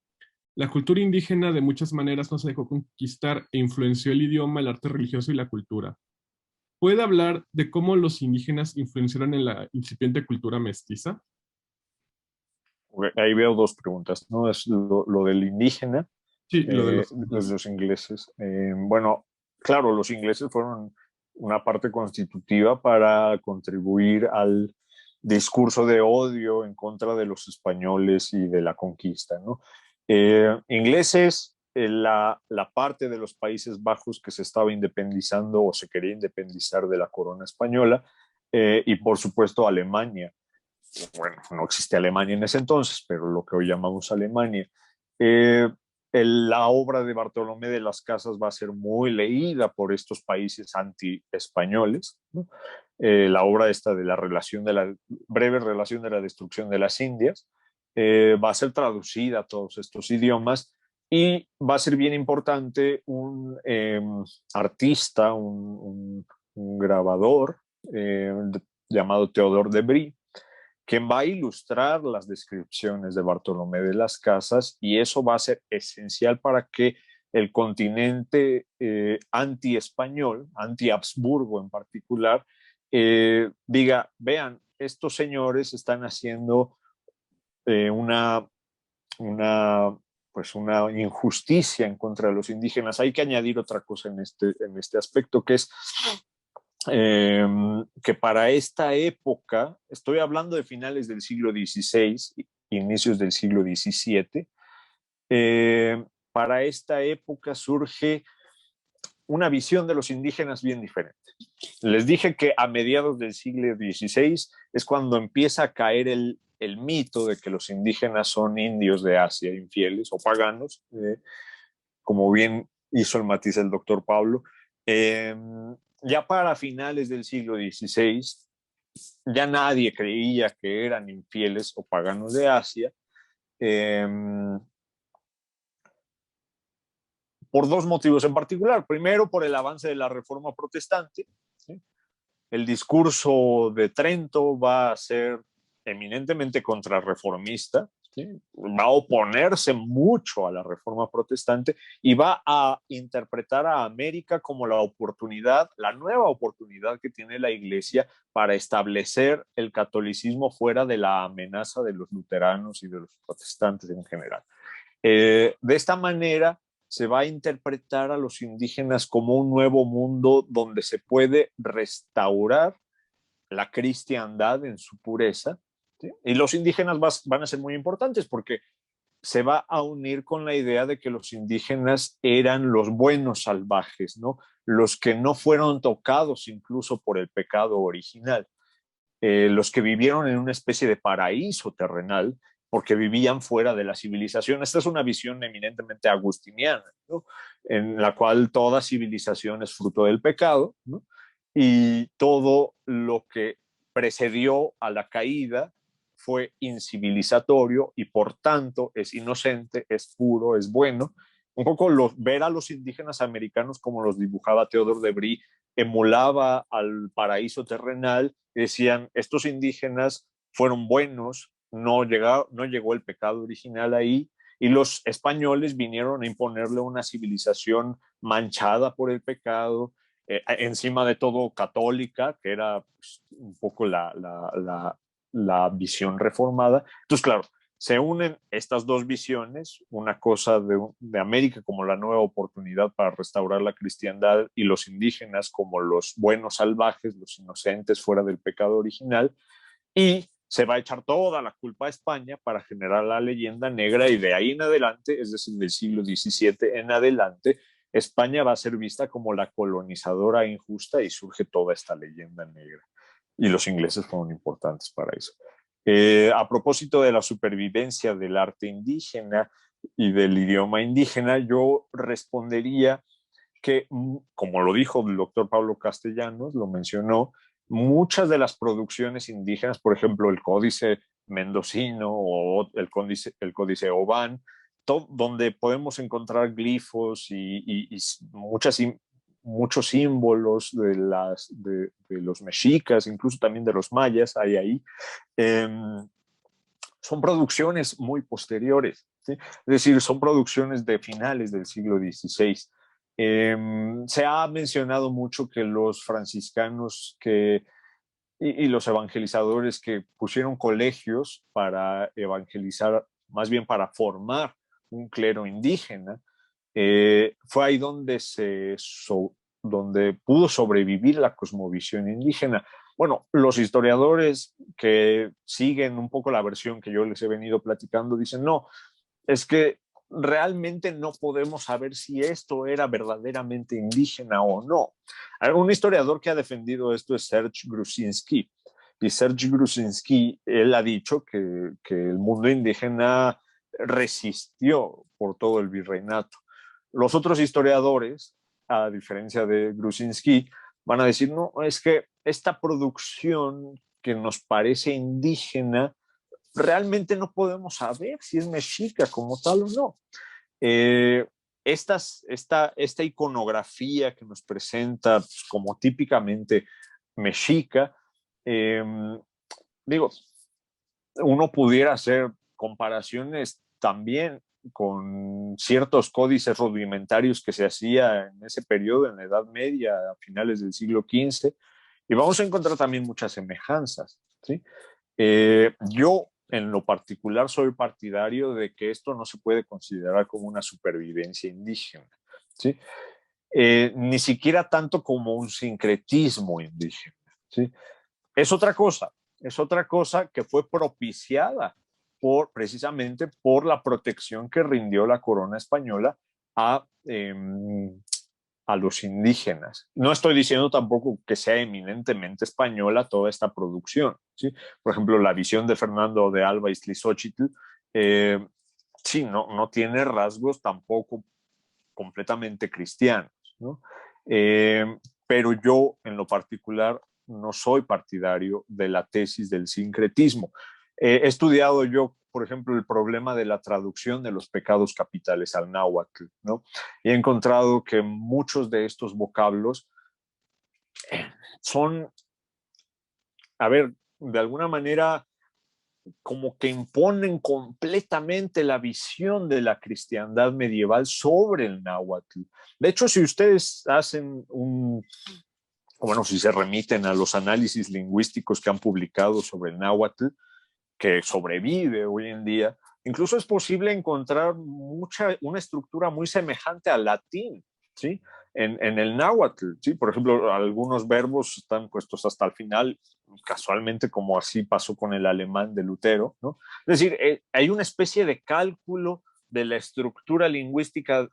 La cultura indígena de muchas maneras no se dejó conquistar e influenció el idioma, el arte religioso y la cultura. ¿Puede hablar de cómo los indígenas influenciaron en la incipiente cultura mestiza? Ahí veo dos preguntas, ¿no? Es lo del indígena, Sí, lo de los ingleses. los ingleses. Bueno, claro, los ingleses fueron una parte constitutiva para contribuir al discurso de odio en contra de los españoles y de la conquista, ¿no? Ingleses, la parte de los Países Bajos que se estaba independizando o se quería independizar de la corona española, y por supuesto Alemania. Bueno, no existía Alemania en ese entonces, pero lo que hoy llamamos Alemania. Eh, la obra de Bartolomé de las Casas va a ser muy leída por estos países anti-españoles, ¿no? La obra esta de la breve relación de la destrucción de las Indias va a ser traducida a todos estos idiomas y va a ser bien importante un artista, un grabador llamado Theodore de Bry, quien va a ilustrar las descripciones de Bartolomé de las Casas, y eso va a ser esencial para que el continente anti-español, anti-Habsburgo en particular, diga, vean, estos señores están haciendo una injusticia en contra de los indígenas. Hay que añadir otra cosa en este aspecto, que es que para esta época, estoy hablando de finales del siglo XVI, inicios del siglo XVII, para esta época surge una visión de los indígenas bien diferente. Les dije que a mediados del siglo XVI es cuando empieza a caer el mito de que los indígenas son indios de Asia, infieles o paganos, como bien hizo el matiz el doctor Pablo. Ya para finales del siglo XVI, ya nadie creía que eran infieles o paganos de Asia, por dos motivos en particular. Primero, por el avance de la Reforma Protestante. ¿Sí? El discurso de Trento va a ser eminentemente contrarreformista, ¿sí? Va a oponerse mucho a la Reforma Protestante y va a interpretar a América como la oportunidad, la nueva oportunidad que tiene la Iglesia para establecer el catolicismo fuera de la amenaza de los luteranos y de los protestantes en general. De esta manera se va a interpretar a los indígenas como un nuevo mundo donde se puede restaurar la cristiandad en su pureza, ¿sí? Y los indígenas van a ser muy importantes porque se va a unir con la idea de que los indígenas eran los buenos salvajes, ¿no? Los que no fueron tocados incluso por el pecado original, los que vivieron en una especie de paraíso terrenal porque vivían fuera de la civilización. Esta es una visión eminentemente agustiniana, ¿no? En la cual toda civilización es fruto del pecado, ¿no? Y todo lo que precedió a la caída fue incivilizatorio y por tanto es inocente, es puro, es bueno. Un poco ver a los indígenas americanos como los dibujaba Theodore de Bry emulaba al paraíso terrenal y decían, estos indígenas fueron buenos, no llegó el pecado original ahí, y los españoles vinieron a imponerle una civilización manchada por el pecado, encima de todo católica, que era pues, un poco la visión reformada. Entonces, claro, se unen estas dos visiones, una cosa de América como la nueva oportunidad para restaurar la cristiandad y los indígenas como los buenos salvajes, los inocentes fuera del pecado original, y se va a echar toda la culpa a España para generar la leyenda negra y de ahí en adelante, es decir, del siglo XVII en adelante, España va a ser vista como la colonizadora injusta y surge toda esta leyenda negra. Y los ingleses fueron importantes para eso. A propósito de la supervivencia del arte indígena y del idioma indígena, yo respondería que, como lo dijo el doctor Pablo Castellanos, lo mencionó, muchas de las producciones indígenas, por ejemplo, el Códice Mendocino o el Códice Oban, donde podemos encontrar glifos y muchos símbolos de los mexicas, incluso también de los mayas, hay ahí. Son producciones muy posteriores, ¿sí? Es decir, son producciones de finales del siglo XVI. Se ha mencionado mucho que los franciscanos y los evangelizadores que pusieron colegios para evangelizar, más bien para formar un clero indígena, fue ahí donde pudo sobrevivir la cosmovisión indígena. Bueno, los historiadores que siguen un poco la versión que yo les he venido platicando dicen, no, es que realmente no podemos saber si esto era verdaderamente indígena o no. Un historiador que ha defendido esto es Serge Grusinski. Y Serge Grusinski, él ha dicho que el mundo indígena resistió por todo el virreinato. Los otros historiadores, a diferencia de Grusinski, van a decir, no, es que esta producción que nos parece indígena, realmente no podemos saber si es mexica como tal o no. Esta iconografía que nos presenta pues, como típicamente mexica, digo, uno pudiera hacer comparaciones también con ciertos códices rudimentarios que se hacía en ese periodo, en la Edad Media, a finales del siglo XV, y vamos a encontrar también muchas semejanzas, ¿sí? Yo, en lo particular, soy partidario de que esto no se puede considerar como una supervivencia indígena, ¿sí? Ni siquiera tanto como un sincretismo indígena, ¿sí? Es otra cosa que fue propiciada precisamente por la protección que rindió la corona española a los indígenas. No estoy diciendo tampoco que sea eminentemente española toda esta producción, ¿sí? Por ejemplo, la visión de Fernando de Alba Izlizóchitl, sí, no tiene rasgos tampoco completamente cristianos, ¿no? Pero yo, en lo particular, no soy partidario de la tesis del sincretismo. He estudiado yo, por ejemplo, el problema de la traducción de los pecados capitales al náhuatl, ¿no? Y he encontrado que muchos de estos vocablos son, a ver, de alguna manera como que imponen completamente la visión de la cristiandad medieval sobre el náhuatl. De hecho, si ustedes hacen bueno, si se remiten a los análisis lingüísticos que han publicado sobre el náhuatl, que sobrevive hoy en día, incluso es posible encontrar una estructura muy semejante al latín, ¿sí? En el náhuatl, ¿sí? Por ejemplo, algunos verbos están puestos hasta el final, casualmente como así pasó con el alemán de Lutero, ¿no? Es decir, hay una especie de cálculo de la estructura lingüística,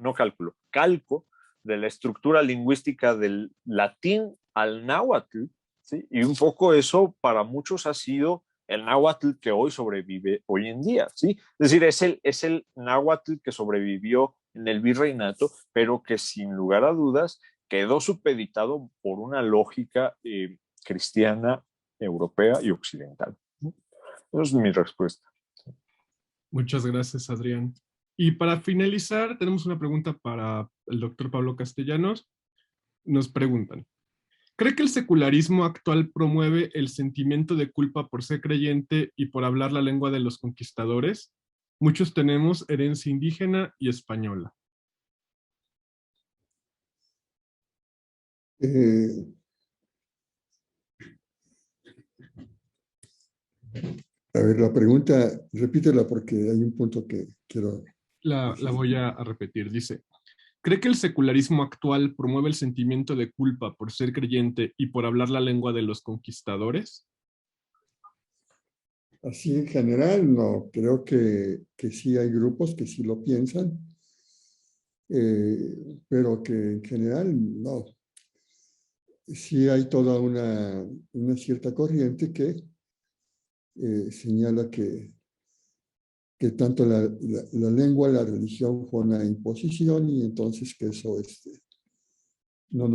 no cálculo, calco de la estructura lingüística del latín al náhuatl, ¿sí? Y un poco eso para muchos ha sido el náhuatl que hoy sobrevive hoy en día, ¿sí? Es decir, es el náhuatl que sobrevivió en el virreinato, pero que sin lugar a dudas quedó supeditado por una lógica cristiana, europea y occidental. Esa es mi respuesta. Muchas gracias, Adrián. Y para finalizar, tenemos una pregunta para el doctor Pablo Castellanos. Nos preguntan, ¿cree que el secularismo actual promueve el sentimiento de culpa por ser creyente y por hablar la lengua de los conquistadores? Muchos tenemos herencia indígena y española. A ver, la pregunta, repítela porque hay un punto que quiero... La voy a repetir. Dice, ¿cree que el secularismo actual promueve el sentimiento de culpa por ser creyente y por hablar la lengua de los conquistadores? Así en general, no. Creo que sí hay grupos que sí lo piensan, pero que en general no. Sí hay toda una cierta corriente que señala que tanto la lengua, la religión fue una imposición y entonces que eso no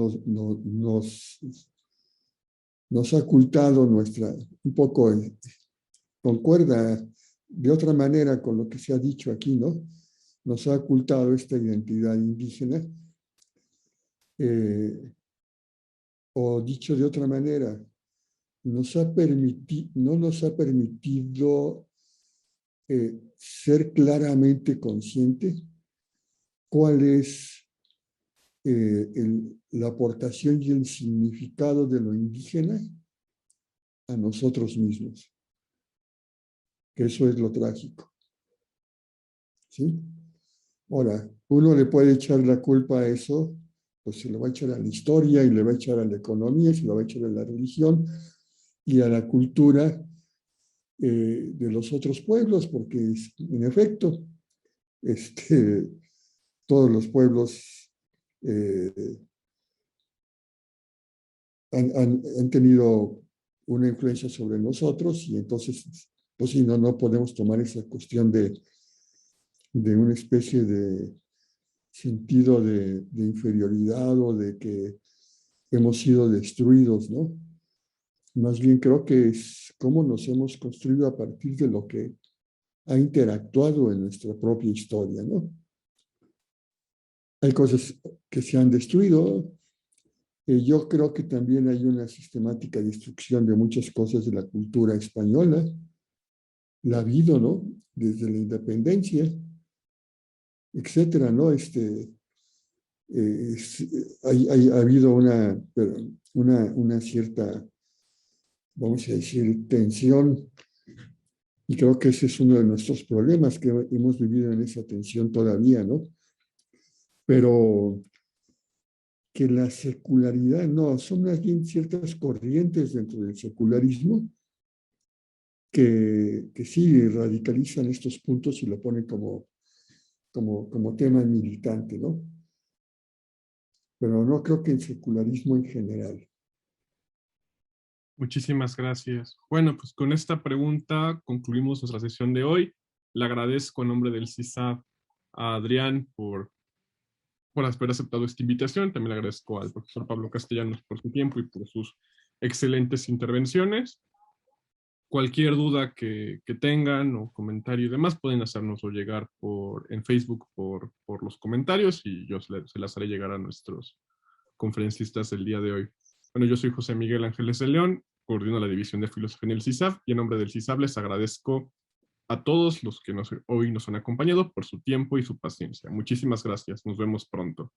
nos ha ocultado un poco concuerda de otra manera con lo que se ha dicho aquí, ¿no? Nos ha ocultado esta identidad indígena, o dicho de otra manera, no nos ha permitido ser claramente consciente cuál es la aportación y el significado de lo indígena a nosotros mismos. Que eso es lo trágico. ¿Sí? Ahora, uno le puede echar la culpa a eso, pues se lo va a echar a la historia y le va a echar a la economía, se lo va a echar a la religión y a la cultura de los otros pueblos, porque en efecto, todos los pueblos han tenido una influencia sobre nosotros y entonces, pues si no podemos tomar esa cuestión de una especie de sentido de inferioridad o de que hemos sido destruidos, ¿no? Más bien creo que es cómo nos hemos construido a partir de lo que ha interactuado en nuestra propia historia, ¿no? Hay cosas que se han destruido. Yo creo que también hay una sistemática destrucción de muchas cosas de la cultura española. La ha habido, ¿no? Desde la independencia, etcétera, ¿no? Ha habido una cierta, vamos a decir, tensión, y creo que ese es uno de nuestros problemas, que hemos vivido en esa tensión todavía, ¿no? Pero que la secularidad, no, son más bien ciertas corrientes dentro del secularismo que sí radicalizan estos puntos y lo ponen como tema militante, ¿no? Pero no creo que el secularismo en general. Muchísimas gracias. Bueno, pues con esta pregunta concluimos nuestra sesión de hoy. Le agradezco en nombre del CISAB a Adrián por por haber aceptado esta invitación. También le agradezco al profesor Pablo Castellanos por su tiempo y por sus excelentes intervenciones. Cualquier duda que tengan o comentario y demás, pueden hacérnoslo llegar en Facebook por los comentarios y yo se las haré llegar a nuestros conferencistas el día de hoy. Bueno, yo soy José Miguel Ángeles de León, coordino la División de Filosofía en el CISAF, y en nombre del CISAF les agradezco a todos los que hoy nos han acompañado por su tiempo y su paciencia. Muchísimas gracias. Nos vemos pronto.